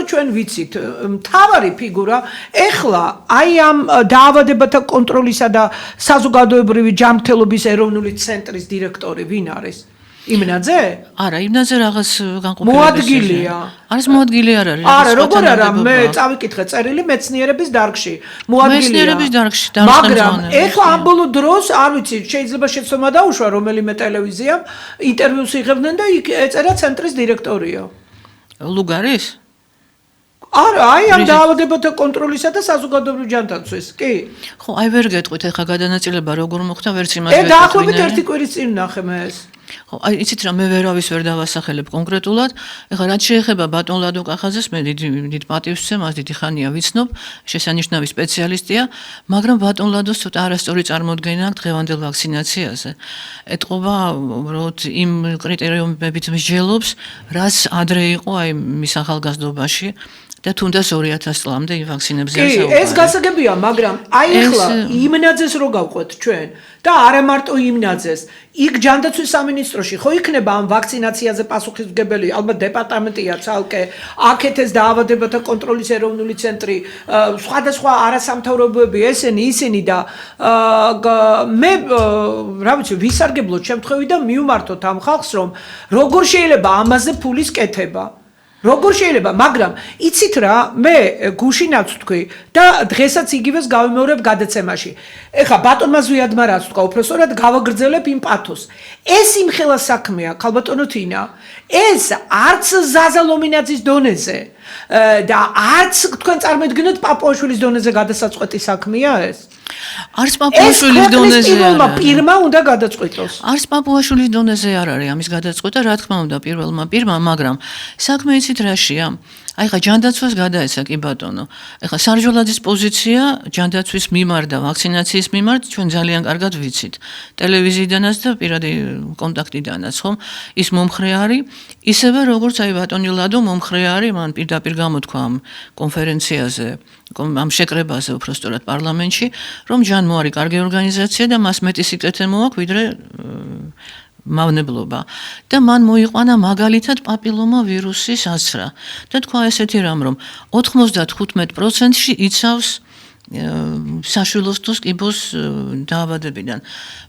ჩვენ ვიცით, მთავარი ფიგურა ეხლა აი ამ დაავადებათა კონტროლისა და საზოგადოებრივი ჯანმრთელობის ეროვნული ცენტრის დირექტორი ვინ არის? იმნაძე? არა, იმნაძე რაღაც განყოფილების მოადგილეა. არის მოადგილე არ არის. არა, როგორ არა, მე წავიკითხე წერილი მეცნიერების დარგში. მოადგილეა. მეცნიერების დარგში მაგრამ ეხლა ამ ბოლო დროს, არ ვიცი, შეიძლება შეცდომა დაუშვა რომელიმე ტელევიზიამ, ინტერვიუს იღებდნენ და იქ ეწერა ცენტრის დირექტორიო. ლუგარის? არა, აი ამ დაავადებათა კონტროლისა და საზოგადოებრივი ჯანდაცვის, კი. ხო, აი ვერ გეტყვით ახლა გადანაწილება როგორ მოხდა, ვერც იმას ვერ დაახლოებით ერთი კვირის წინ ვნახე მე ეს. ხო, აი იცით რა, მე ვერავის ვერ დავასახელებ კონკრეტულად. ეხლა რაც შეეხება ბატონ ლადო კახაძეს, მე დიდ პატივს ვცემ, მას დიდი ხანია ვიცნობ, შესანიშნავი სპეციალისტია, მაგრამ ბატონ ლადოს ცოტა არასწორი წარმოდგენა აქვს დღევანდელ ვაქცინაციაზე. ეტყობა, უბრალოდ იმ კრიტერიუმებით მსჯელობს, რაც ადრე იყო აი მის ახალგაზრდობაში. და თუნდაც 2000 წლამდე იმ ვაქცინებზე კი, ეს გასაგებია, მაგრამ აი ახლა იმნაძეს რო გავყვეთ ჩვენ და არა მარტო იმნაძეს, იქ ჯანდაცვის სამინისტროში ხო იქნება ამ ვაქცინაციაზე პასუხისმგებელი, ალბათ დეპარტამენტია ცალკე, აქეთ ეს დაავადებათა კონტროლის ეროვნული ცენტრი, სხვადასხვა არასამთავრობოები ისინი და მე რა ვიცი, ვისარგებლოთ შემთხვევით და მივმართოთ ამ ხალხს, რომ როგორ შეიძლება ამაზე ფულის კეთება. როგორ შეიძლება, მაგრამ იცით რა, მე გუშინაც ვთქვი და დღესაც იგივეს გავიმეორებ გადაცემაში. ეხლა ბატონმა ზვიადმა რაც თქვა, უბრალოდ გავაგრძელებ იმ პათოს. ეს იმხელა საქმეა, ქალბატონო თინა. ეს არც ზაზა ლომინაძის დონეზე და არც თქვენ წარმოიდგინოთ პაპუაშვილის დონეზე გადასაწყვეტი საქმეა ეს. არც პაპუაშვილის დონეზე არა. პირმა უნდა გადაწყვეტოს. არც პაპუაშვილის დონეზე არ არის ამის გადაწყვეტა, რა თქმა უნდა, პირველმა პირმა, მაგრამ საქმე იცით რაშია? აი ხა ჯანდაცვას გადაეცა კი ბატონო. ეხლა სარჯოლაძის პოზიცია ჯანდაცვის მიმართ და ვაქცინაციის მიმართ ჩვენ ძალიან კარგად ვიცით. ტელევიზიიდანაც და პირადი კონტაქტიდანაც, ხომ? ის მომხრე არის, ისევე როგორც აი ბატონი ლადო მომხრე არის, მან პირდაპირ გამოთქვა ამ კონფერენციაზე, ამ შეკრებაზე უბრალოდ პარლამენტში, რომ ჯანმო არის კარგი ორგანიზაცია და მას მეტი სიკრეტე მოაქვს, ვიდრე მავნებლობა და მან მოიყვანა მაგალითად პაპილომა ვირუსის ასრა და თქვა ესეთი რამ რომ 95%-ში იცავს საშვილოსნოს კიბოს დაავადებიდან.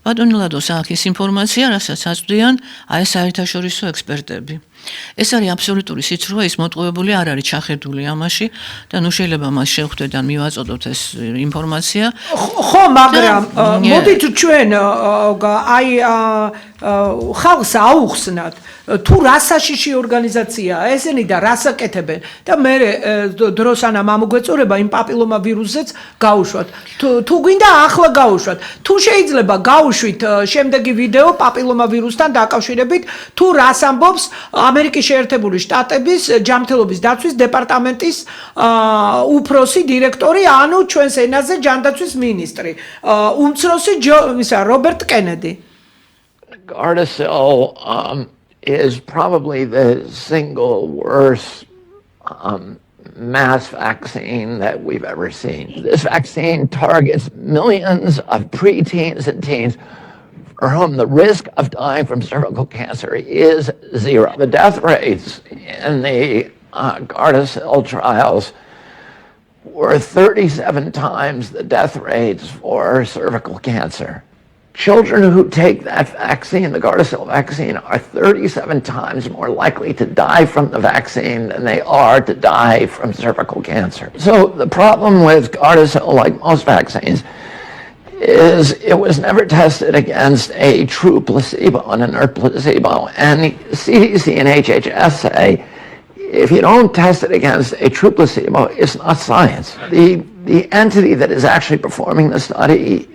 ბატონი ლადოს აქვს ის ინფორმაცია, რასაც აწვდიან აი საერთაშორისო ექსპერტები. ეს არის აბსოლუტური სიცრუე, ის მოტყუებული არ არის ჩახედული ამაში და ნუ შეიძლება მას შევხვდეთ და მივაწოდოთ ეს ინფორმაცია. ხო, მაგრამ მოდით ჩვენ აი ხალხს აუხსნათ თუ რასაშიში ორგანიზაციაა ესენი და რას აკეთებენ და მე დროსანამ ამოგვეწურება იმ პაპილომა ვირუსზეც გაუშვათ. თუ გვინდა ახლა გაუშვათ. თუ შეიძლება გაუშვით შემდეგი ვიდეო პაპილომა ვირუსთან დაკავშირებით თუ რას ამბობს ამერიკის შეერთებული შტატების ჯანმრთელობის დაცვის დეპარტამენტის უფროსი დირექტორი, ანუ ჩვენს ენაზე ჯანდაცვის მინისტრი, უმცროსი რობერტ კენედი. Gardasil is probably the single worst mass vaccine that we've ever seen. This vaccine targets millions of preteens and teens for whom the risk of dying from cervical cancer is zero. The death rates in the Gardasil trials were 37 times the death rates for cervical cancer. Children who take that vaccine, the Gardasil vaccine, are 37 times more likely to die from the vaccine than they are to die from cervical cancer. So the problem with Gardasil, like most vaccines, is it was never tested against a true placebo, an inert placebo. And CDC and HHS say, if you don't test it against a true placebo, it's not science. The entity that is actually performing the study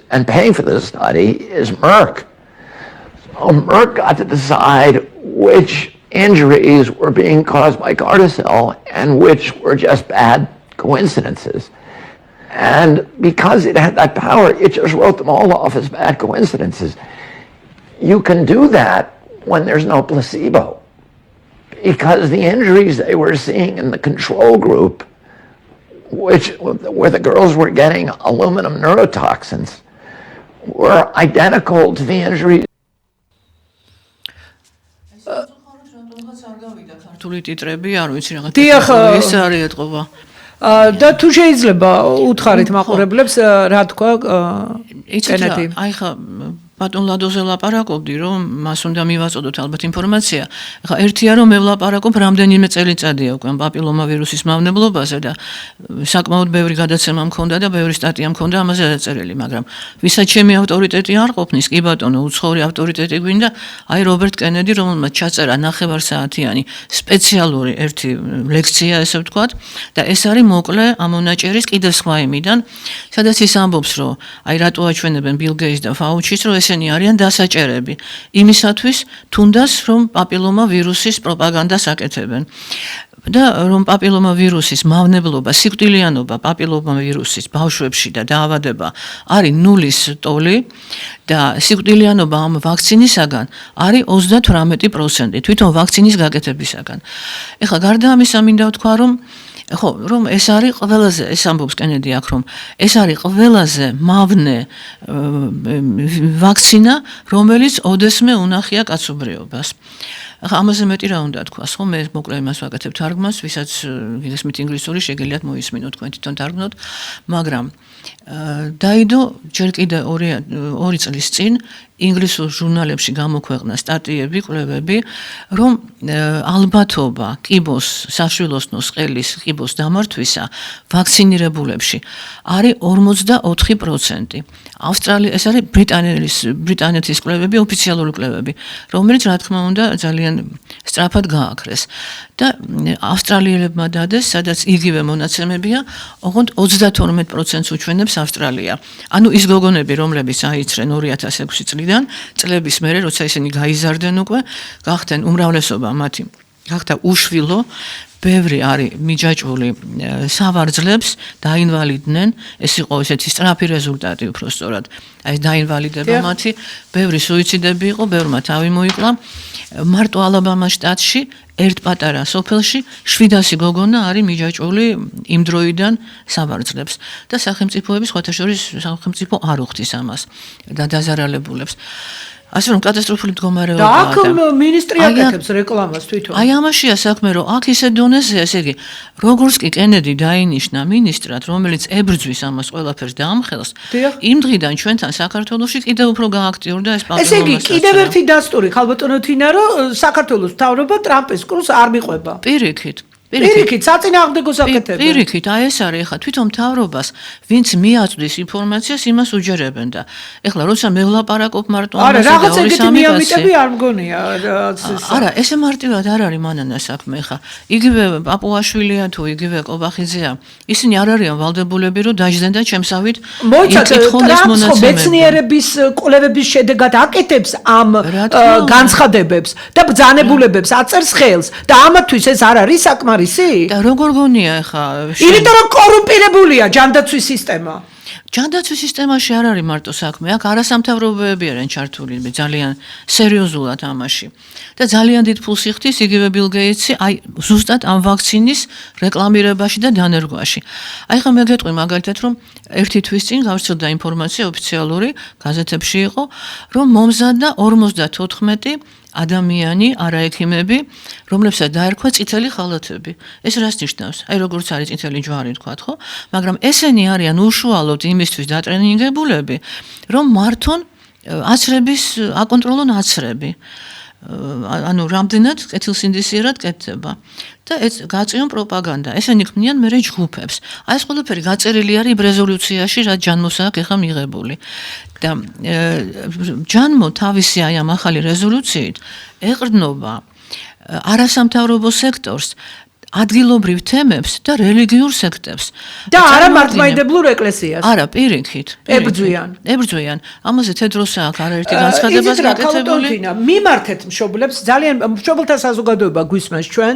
and paying for the study is Merck. So Merck got to decide which injuries were being caused by Gardasil and which were just bad coincidences. And because it had that power, it just wrote them all off as bad coincidences. You can do that when there's no placebo, because the injuries they were seeing in the control group, where the girls were getting aluminum neurotoxins, were identical to the injuries. ქართული ტიტრები არ ვიცი რაღაც დიახ, ეს არის ეთყობა. და თუ შეიძლება უთხარით მაყურებლებს რა თქვა კენედი. აი ხა ბატონ ლადოზე ლაპარაკობდი, რომ მას უნდა მივაწოდოთ ალბათ ინფორმაცია. ახლა ერთია რომ მე ვლაპარაკობ რამდენიმე წელიწადია უკვე პაპილომა ვირუსის მავნებლობაზე და საკმაოდ ბევრი გადაცემა მქონდა და ბევრი სტატია მქონდა ამაზე დაწერილი, მაგრამ ვისაც ჩემი ავტორიტეტი არ ყოფნის, კი ბატონო, უცხოური ავტორიტეტი გვინდა, აი რობერტ კენედი, რომელმაც ჩაწერა 9 საათიანი სპეციალური ერთი ლექცია, ესე ვთქვათ, და ეს არის მოკლე ამონაჭერის კიდევ სხვა იმიდან, სადაც ის ამბობს, რომ აი რატო აჩვენებენ ბილ გეიტს და ფაუჩის, რომ ესენი არიან დასაჭერები იმისათვის, თუნდაც რომ პაპილომა ვირუსის პროპაგანდას აკეთებენ. და რომ პაპილომა ვირუსის მავნებლობა, სიკვდილიანობა პაპილომა ვირუსის ბავშვებში და დაავადება არის 0-ის ტოლი და სიკვდილიანობა ამ ვაქცინისაგან არის 38%, თვითონ ვაქცინის გაკეთებისაგან. ეხლა გარდა ამისა მინდა ვთქვა, რომ ეს არის ყველაზე, ეს ამბობს კენედი აქ, რომ ეს არის ყველაზე მავნე ვაქცინა, რომელიც ოდესმე უნახია კაცობრიობას. ახლა ამაზე მეტი რა უნდა თქვას, ხო? მე მოკლედ იმას ვაკეთებ თარგმნას, ვისაც გესმით ინგლისური, შეგიძლიათ მოისმინოთ თქვენ თვითონ თარგმნოთ, მაგრამ დაიდო ჯერ კიდე 2 წლის წინ ინგლისურ ჟურნალებში გამოქვეყნა სტატიები, კვლევები, რომ ალბათობა კიბოს, საშვილოსნოს ყელის კიბოს დამართვისა ვაქცინირებულებში არის 44%. ეს არის ბრიტანეთის კვლევები, ოფიციალური კვლევები, რომელიც რა თქმა უნდა ძალიან სწრაფად გააქრეს. და ავსტრალიელებმა დადეს, სადაც იგივე მონაცემებია, ოღონდ 32%-ს უჩვენებს ავსტრალია. ანუ ის გოგონები, რომლებიც აიცრენ 2006 წლიდან, წლების მერე, როცა ისინი გაიზარდნენ უკვე, გახდნენ უმრავლესობა მათი გახდა უშვილო, ბევრი არის მიჯაჭვული სავარძლებს, დაინვალიდნენ, ეს იყო ესეთი სწრაფი რეზულტატი უბრალოდ. აი დაინვალიდება მათი, ბევრი სუიციდები იყო, ბევრმა თავი მოიკლა. მარტო ალაბამას შტატში ერთ პატარა სოფელში 700 გოგონა არის მიჯაჭვული იმ დროიდან სავარძლებს და სახელმწიფოების სხვათა შორის სახელმწიფო არ უხდის ამას და დაზარალებულებს. ასე რომ კატასტროფული მდგომარეობაა და აქ მინისტრი აკეთებს რეკლამას თვითონ. აი ამაშია საქმე, რომ აქ ისე დონეზე, ესე იგი, როგორც კი კენედი დაინიშნა ministrად, რომელიც ებრძვის ამას ყველაფერს და ამხელს, იმ დღიდან ჩვენთან საქართველოში კიდევ უფრო გააქტიურდა ეს პაპილომა. ესე იგი, კიდევ ერთი დასტური ხალბატონო თინა, რომ საქართველოს მთავრობა ტრამპის კურსს არ მიყვება. პირიქით. პირიქით, საწინააღმდეგოს აკეთებენ. პირიქით, აი ეს არის ახლა თვითონ მთავრობას, ვინც მიაწვდის ინფორმაციას, იმას უჯერებენ და ეხლა როცა მე ვლაპარაკობ მარტო ამაზე და რაღაც ეგეთი მიამიტები არ მგონია. არა, ესე მარტივად არ არის მანანა საქმე ხა. იგივე პაპუაშვილია თუ იგივე კობახიძეა, ისინი არ არიან ვალდებულები, რომ დაждდნენ და ჩემსავით იკითხონეს მონაცემები. მეცნიერების კვლევების შედეგად აკეთებს ამ განცხადებებს და ბრძანებულებებს აწერს ხელს და ამათვის ეს არ არის საკმარისი. და როგორ გონია ხა? იმიტომ რომ კორუმპირებულია ჯანდაცვის სისტემა. ჯანდაცვის სისტემაში არ არის მარტო საქმე, აქ არასამთავრობოები არიან ჩართული ძალიან სერიოზულად ამაში. და ძალიან დიდ ფულს იხდის იგივე ბილ გეიტსი, აი ზუსტად ამ ვაქცინის რეკლამირებაში და დანერგვაში. აი ხა მე გეტყვი მაგალითად, რომ ერთი თვის წინ გავრცელდა ინფორმაცია ოფიციალური გაზეთებში იყო, რომ მომზადდა 54 ადამიანი, არაექიმები, რომლებსაც დაერქვა წითელი ხალათები. ეს რას ნიშნავს? აი როგორც არის წითელი ჯვარი თქვათ, ხო? მაგრამ ესენი არიან უშუალოდ იმისთვის დატრენინგებულები, რომ მართონ აცრების, აკონტროლონ აცრები. ანუ რამდენად კეთილსინდისიერად კეთდება. და ეს გაწიონ პროპაგანდა. ესენი ქმნიან მერე ჯგუფებს. აი ეს ყველაფერი გაწერილი არის რეზოლუციაში, რაც ჯანმოს აქვს ეხა მიღებული. და ჯანმო თავისი აი ამ ახალი რეზოლუციით ეყრდნობა არასამთავრობო სექტორს, ადგილობრივ თემებს და რელიგიურ სექტებს. და არა მართლმადიდებლურ ეკლესიას. არა, პირიქით. ებრძვიან. ამაზე თედროსა აქვს არაერთი განცხადებას გაკეთებული. მიმართეთ მშობლებს, ძალიან მშობელთა საზოგადოება გვისმენს ჩვენ,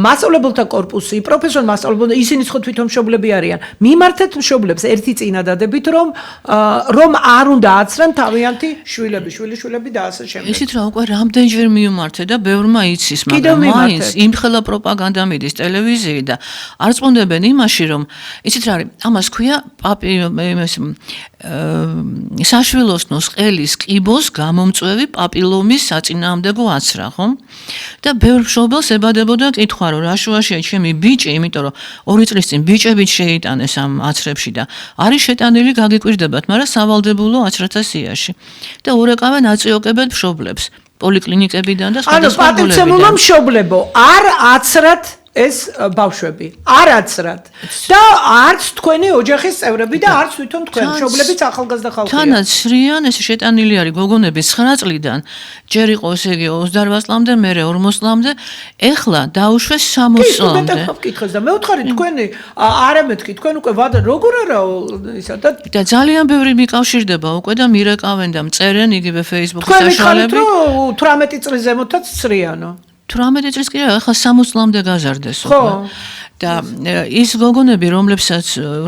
მასწავლებელთა კორპუსი, პროფესორ მასწავლებელთა, ისინი ხო თვითონ მშობლები არიან. მიმართეთ მშობლებს ერთი წინადადებით, რომ არ უნდა აცრან თავიანთი შვილები და ასე შემდეგ. ისიც რა უკვე რამდენჯერ მიმართე და ბევრმა იცის, მაგრამ მაინც იმხელა პროპაგანდა და მიდის ტელევიზიით და არ წუნდებენ იმაში, რომ იცით რა არის, ამას ქვია საშვილოსნოს ყელის ყიბოს გამომწვევი პაპილომის საწინააღმდეგო აცრა, ხო? და ბევრ მშობელს ებადებოდა კითხვა, რომ რა შუაშია ჩემი ბიჭი, იმიტომ რომ 2 წლის წინ ბიჭებიც შეიტანეს ამ აცრებში და არის შეტანილი გაგიკვირდებათ, მაგრამ სავალდებულო აცრათა სიაში. და ურეკავენ აწიოკებენ მშობლებს პოლიკლინიკებიდან და სხვადასხვა პატივცემულო მშობლებო, არ აცრათ ეს ბავშვები, არ აცრათ. და არც თქვენი ოჯახის წევრები და არც თვითონ თქვენ მშობლებიც ახალგაზრდა ხალხია. თანაც სრიან ეს შეტანილი არის გოგონები 9 წლიდან, ჯერ იყო ესე იგი 28 წლამდე, მერე 40 წლამდე, ეხლა დაუშვეს 60 წლამდე. კი, მეკითხეს და მე ვთხარი თქვენი არა მეთქი, თქვენ უკვე ვადა როგორ არაო ისა და ძალიან ბევრი მიკავშირდება უკვე და მირეკავენ და მწერენ იგივე Facebook-ის თქვენ მითხარით საშუალებით. რომ 18 წლის ზემოთაც სრიანო. 18 წლის კი ახლა 60 წლამდე გაზარდეს უკვე. და ის გოგონები,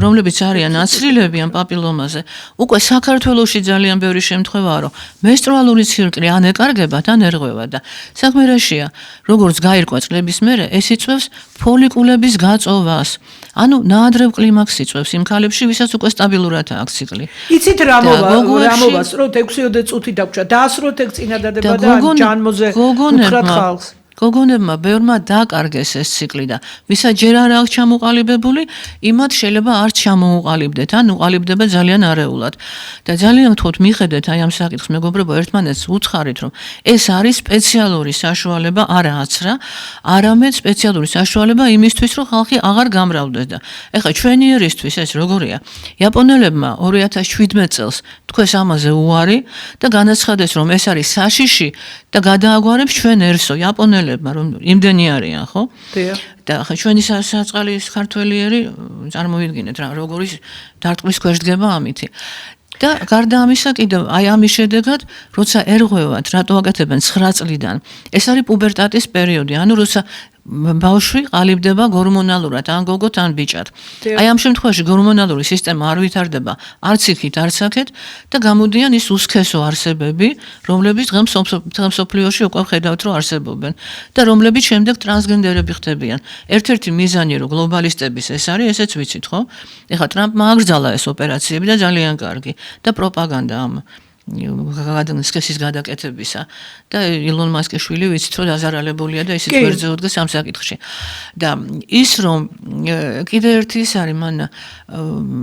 რომლებიც არიან აცრილები ამ პაპილომაზე, უკვე საქართველოში ძალიან ბევრი შემთხვევაა, რომ მენსტრუალური ციკლი ან ეკარგებათ, ან ერღვევა და საქმე რაშია, როგორც გაირკვა წლების მერე, ეს იწვევს ფოლიკულების გაწოვას. ანუ ნაადრევ კლიმაქსს იწვევს იმ ქალებში, ვისაც უკვე სტაბილურად აქვს ციკლი. იცით რა მოსროთ 6-ოდე წუთი დაგვრჩა, დაასრულოთ ეგ წინადადება და ჯანმოზე უთხრათ ხალხს. გოგონებმა ბევრმა დააკარგეს ეს ციკლი და ვისაც ჯერ არ აქვს ჩამოყალიბებული, იმათ შეიძლება არ ჩამოუყალიბდეთ, ან უყალიბდება ძალიან არეულად. და ძალიან ვთქვათ, მიხედეთ აი ამ საკითხს, მეგობრებო, ერთმანეთს უცხარით, რომ ეს არის სპეციალური საშუალება, არა აცრა, არამედ სპეციალური საშუალება იმისთვის, რომ ხალხი აღარ გამრავლდეს და ეხლა ჩვენი ერისთვის ეს როგორია? იაპონელებმა 2017 წელს თქვეს ამაზე უარი და განაცხადეს, რომ ეს არის საშიში და გადააგვარებს ჩვენერსო იაპონელებმა, რომ იმდენი არიან, ხო? და ახლა ჩვენი საწყალის ქართველიერი წარმოვიდგინეთ რა, როგორი დარტყმის ქვეშ დგება ამითი. და გარდა ამისა კიდევ აი ამის შედეგად, როცა ერღვევათ, რატო აკეთებენ 9 წლიდან, ეს არის პუბერტატის პერიოდი, ანუ როცა ბავშვი ყალიბდება გორმონალურად, ან გოგოთ, ან ბიჭად. აი ამ შემთხვევაში გორმონალური სისტემა არ ვითარდება არც იქით, არც აქეთ და გამოდიან ის უსქესო არსებები, რომლებიც დღეს მსოფლიოში უკვე ხედავთ, რომ არსებობენ და რომლებიც შემდეგ ტრანსგენდერები ხდებიან. ერთ-ერთი მიზანი რომ გლობალისტების ეს არის, ესეც ვიცით, ხო? ეხლა ტრამპმა აგრძალა ეს ოპერაციები და ძალიან კარგი და პროპაგანდა ამ სქესის გადაკეთებისა და ილონ მასკის შვილი ვიცით რომ დაზარალებულია და ისიც ვერძე უდგეს ამ საკითხში. და ის რომ კიდე ერთი ის არის, მან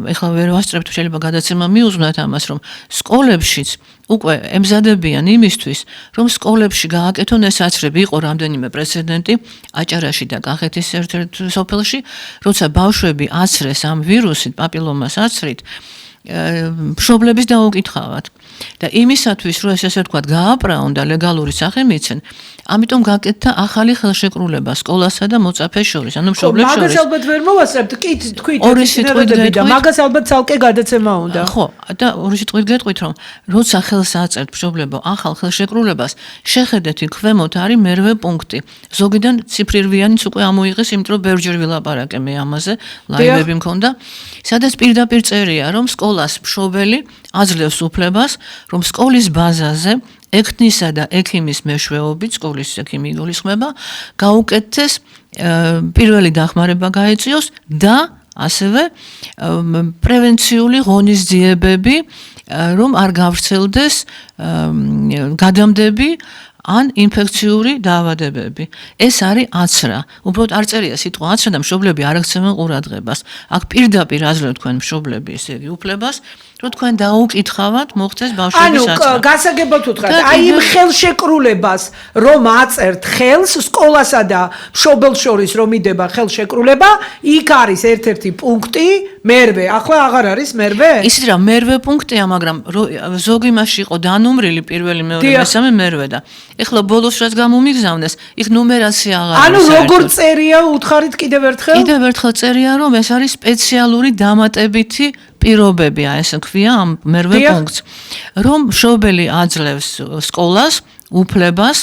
ეხლა ვერ ვასწრებთ, შეიძლება გადაცემა მიუძვნათ ამას, რომ სკოლებშიც უკვე ემზადებიან იმისთვის, რომ სკოლებში გააკეთონ ეს აცრები. იყო რამდენიმე პრეცედენტი აჭარაში და კახეთის ერთ-ერთ სოფელში, როცა ბავშვები აცრეს ამ ვირუსით, პაპილომას აცრით, მშობლების დაუკითხავად. და იმისათვის, რომ ესე ვთქვათ, გააპრაონ და ლეგალური სახე მიცენ, ამიტომ გაკეთდა ახალი ხელშეკრულება სკოლასა და მოწაფეს შორის, ანუ მშობლებს შორის. მაგას ალბათ ვერ მოვასწრებთ, თქვით და მაგას ალბათ ცალკე გადაცემა უნდა. ხო, და ორი სიტყვით გეტყვით, რომ როცა ხელს აწერთ მშობლებო ახალ ხელშეკრულებას, შეხედეთ იქ ქვემოთ არის მერვე პუნქტი. ზოგიდან ციფრირვიანიც უკვე ამოიღეს, იმიტომ რომ ბევრჯერ ვილაპარაკე მე ამაზე, ლაივები მქონდა, სადაც პირდაპირ წერია, რომ სკოლას მშობელი აძლევს უფლებას, რომ სკოლის ბაზაზე ექნისა და ექიმის მეშვეობით, სკოლის ექიმი იგულისხმება, გაუკეთდეს პირველი დახმარება გაეწიოს და ასევე პრევენციული ღონისძიებები, რომ არ გავრცელდეს გადამდები ან ინფექციური დაავადებები. ეს არის აცრა. უბრალოდ არ წერია სიტყვა აცრა და მშობლები არ აქცევენ ყურადღებას. აქ პირდაპირ აძლევთ თქვენ მშობლები ესე იგი უფლებას, რომ თქვენ დაუკითხავთ მოხდეს ბავშვების აცრა. ანუ გასაგებად უთხრათ, აი იმ ხელშეკრულებას რომ აწერთ ხელს სკოლასა და მშობელს შორის რომ იდება ხელშეკრულება, იქ არის ერთ-ერთი პუნქტი, მერვე. ახლა აღარ არის მერვე? ისიც რა, მერვე პუნქტია, მაგრამ ზოგი მასში იყო დანუმრილი პირველი, მეორე, მესამე, მერვე და ეხლა ბოლოს რაც გამომიგზავნეს, იქ ნუმერაცია აღარ არის. ანუ როგორ წერია, უთხარით კიდევ ერთხელ? კიდევ ერთხელ წერია, რომ ეს არის სპეციალური დამატებითი პირობები, ესე ქვია ამ მერვე პუნქტს, რომ მშობელი აძლევს სკოლას უფლებას,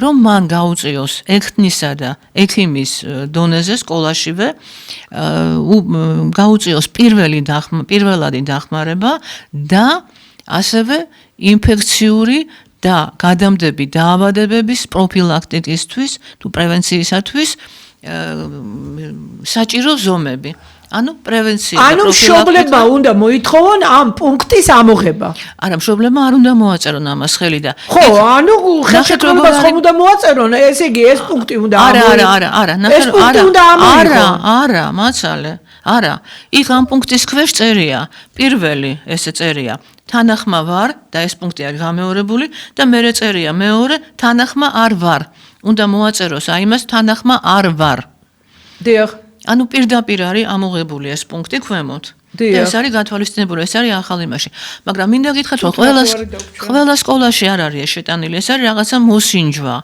რომ მან გაუწიოს ექნისა და ექიმის დონეზე სკოლაშივე, გაუწიოს პირველადი დახმარება და ასევე ინფექციური და გადამდები დაავადებების პროფილაქტიკისთვის თუ პრევენციისათვის საჭირო ზომები. ანუ პრევენცია და ანუ მშობლებმა უნდა მოითხოვონ ამ პუნქტის ამოღება. არა, მშობლებმა არ უნდა მოაწერონ ამას ხელი და ხო, ანუ ხელშეკრულებას ხომ უნდა მოაწერონ, ესე იგი ეს პუნქტი უნდა არა, ეს პუნქტი უნდა ამოიღონ. არა, მაცალე. არა, იქ ამ პუნქტის ქვეშ წერია, პირველი ესე წერია. თანახმა ვარ და ეს პუნქტი არის გამეორებული და მერე წერია მეორე, თანახმა არ ვარ. უნდა მოაწეროს აი მას თანახმა არ ვარ. დიახ. ანუ პირდაპირ არის ამოღებული ეს პუნქტი ქვემოთ. და ეს არის გათვალისწინებული, ეს არის ახალი იმაში. მაგრამ მინდა გითხრათ, რომ ყველა სკოლაში არ არის ეს შეტანილი, ეს არის რაღაცა მოსინჯვა.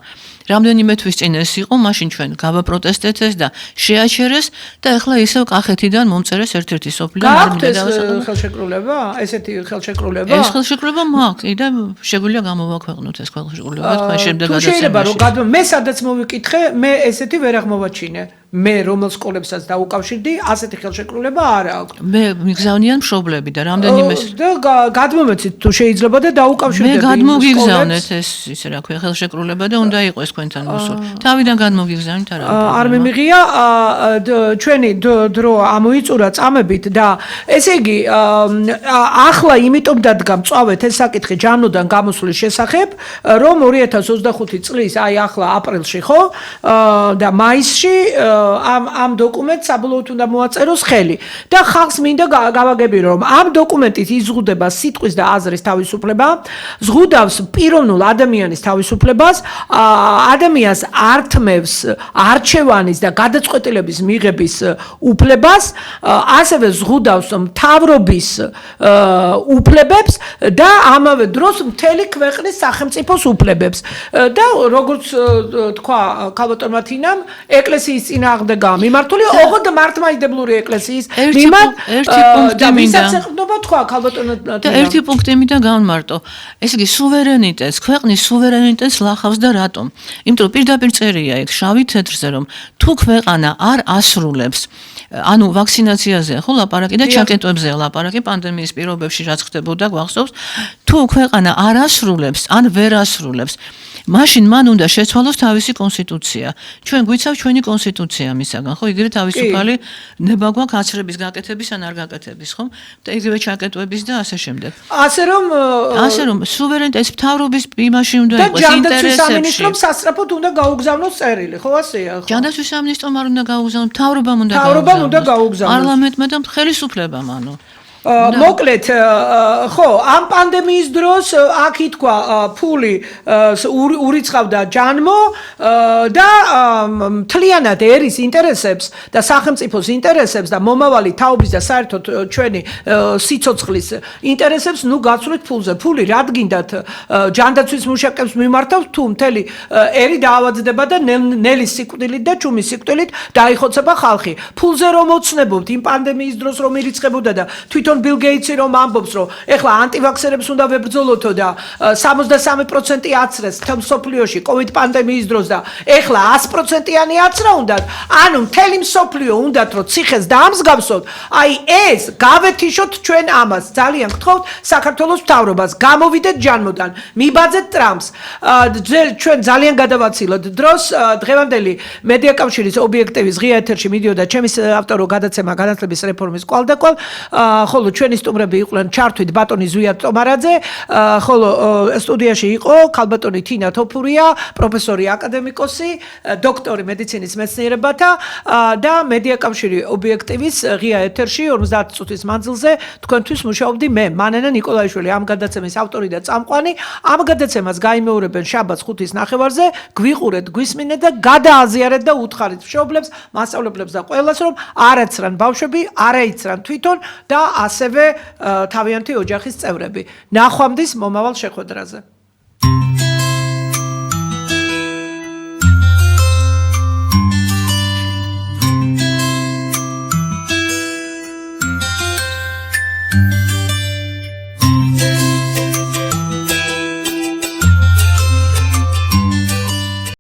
რამდენიმე თვის წინ ეს იყო, მაშინ ჩვენ გავაპროტესტეთ ეს და შეაჩერეს და ეხლა ისევ კახეთიდან მომწერეს ერთ-ერთი სოფლიდან არ მინდა დავასაუბროთ. ხელშეკრულება, ესეთი ხელშეკრულება. ეს ხელშეკრულება მაქვს და შეგვიძლია გამოვაქვეყნოთ ეს ხელშეკრულება თქვენ შემდეგ გადაცემაში. თუ შეიძლება რომ მე სადაც მოვიკითხე, მე ესეთი ვერ აღმოვაჩინე. მე რომელ სკოლებსაც დაუკავშირდი, ასეთი ხელშეკრულება არ აქვს. მე მიგზავნიან მშობლები და რამდენიმე და გადმომეცით თუ შეიძლება და დაუკავშირდები. მე გადმოგიგზავნეთ ეს ისე რა ქვია ხელშეკრულება და უნდა იყოს თქვენთან მოსული. თავიდან გადმოგიგზავნით არა. არ მიმიღია ჩვენი დრო ამოიწურა წამებით და ესე იგი ახლა იმიტომ დადგა მწვავეთ ეს საკითხი ჯანოდან გამოსulis შესახებ, რომ 2025 წლის აი ახლა აპრილში ხო და მაისში ამ დოკუმენტს საბოლოოდ უნდა მოაწეროს ხელი და ხალხს მინდა გავაგები რომ ამ დოკუმენტით იზღუდება სიტყვის და აზრის თავისუფლება, ზღუდავს პიროვნულ ადამიანის თავისუფლებას, ადამიანს ართმევს არჩევანის და გადაწყვეტილების მიღების უფლებას, ასევე ზღუდავს მთავრობის უფლებებს და ამავე დროს მთელი ქვეყნის სახელმწიფოს უფლებებს და როგორც თქვა ქალბატონმა თინამ ეკლესიის წინააღმდეგა მიმართული ოღონდ მართლმადიდებლური ეკლესიის მიმართ ერთი პუნქტი მინდა ვისაც თქვა ქალბატონმა და ერთი პუნქტი მინდა გავმარტო ესე იგი სუვერენიტეტს ქვეყნის სუვერენიტეტს ლახავს და რატომ იმიტომ რომ პირდაპირ წერია იქ შავი თეთრზე რომ თუ ქვეყანა არ ასრულებს ანუ ვაქცინაციაზე ხო ლაპარაკი და ჩაკეტვებზეა ლაპარაკი პანდემიის პირობებში რაც ხდებოდა გვახსოვს თუ ქვეყანა არ ასრულებს ან ვერ ასრულებს მაშინ მან უნდა შეცვალოს თავისი კონსტიტუცია. ჩვენ გვიცავ ჩვენი კონსტიტუცია მისაგან, ხო, იგივე თავისუფალი ნება გვაქვს აცრების გაკეთების ან არ გაკეთების, ხო? და იგივე ჩაკეტვების და ასე შემდეგ. ასე რომ სუვერენიტეტს მთავრობის იმაში უნდა იყოს ინტერესებში. და სამინისტრომ სასწრაფოდ უნდა გაუგზავნოს წერილი, ხო ასეა? ჯანდაცვის სამინისტრომ არ უნდა გაუგზავნოს, მთავრობამ უნდა გაუგზავნოს. პარლამენტმა და ხელისუფლებამ, ანუ მოკლედ ხო ამ პანდემიის დროს აქ ითქვა ფული ურიცხავდა ჯანმო და მთლიანად ერის ინტერესებს და სახელმწიფოს ინტერესებს და მომავალი თაობის და საერთოდ ჩვენი სიცოცხლის ინტერესებს ნუ გაცვლით ფულზე ფული რად გინდათ ჯანდაცვის მუშაკებს მიმართავთ თუ მთელი ერი დაავადდება და ნელის სიკვდილით და ჩუმის სიკვდილით დაიხოცება ხალხი ფულზე რომ ოცნებობთ იმ პანდემიის დროს რომ ირიცხებოდა და თვითონ Bill Gates-ი რომ ამბობს რომ ეხლა ანტივაქსერებს უნდა ვებრძოლოთო და 73% აცრეს თემ სოფლიოში COVID პანდემიის დროს და ეხლა 100%-იანი აცრა უნდათ ანუ მთელი სოფლიო უნდათ რომ ციხეს დაამსგავსოთ აი ეს გავეთიშოთ ჩვენ ამას ძალიან გთხოვთ საქართველოს მთავრობას გამოვიდეთ ჯანმოდან მიბაძეთ ტრამპს ჩვენ ძალიან გადავაცილოთ დროს დღევანდელი მედიაკავშირის ობიექტივის ღია ეთერში მიდიოდა ჩემი ავტორო გადაცემა განათლების რეფორმის კვალდაკვალ ხოლო ჩვენი სტუმრები იყვნენ ჩართვით ბატონი ზვია ტომარაძე, ხოლო სტუდიაში იყო ქალბატონი თინა თოფურია, პროფესორი აკადემიკოსი, დოქტორი მედიცინის მეცნიერებათა და მედიაკავშირი ობიექტივის ღია ეთერში 50 წუთის მანძილზე თქვენთვის მუშაობდი მე, მანენა ნიკოლაიშვილი, ამ გადაცემის ავტორი და წამყვანი. ამ გადაცემას გაიმეორებენ შაბათს 5-ის ნახევარზე, გვიყურეთ, გვისმინეთ და გადააზიარეთ და უთხარით მშობლებს, მასწავლებლებს და ყველას, რომ არ აცრან ბავშვები, არ აიცრან თვითონ და ასევე თავიანთი ოჯახის წევრები. ნახვამდის მომავალ შეხვედრაზე.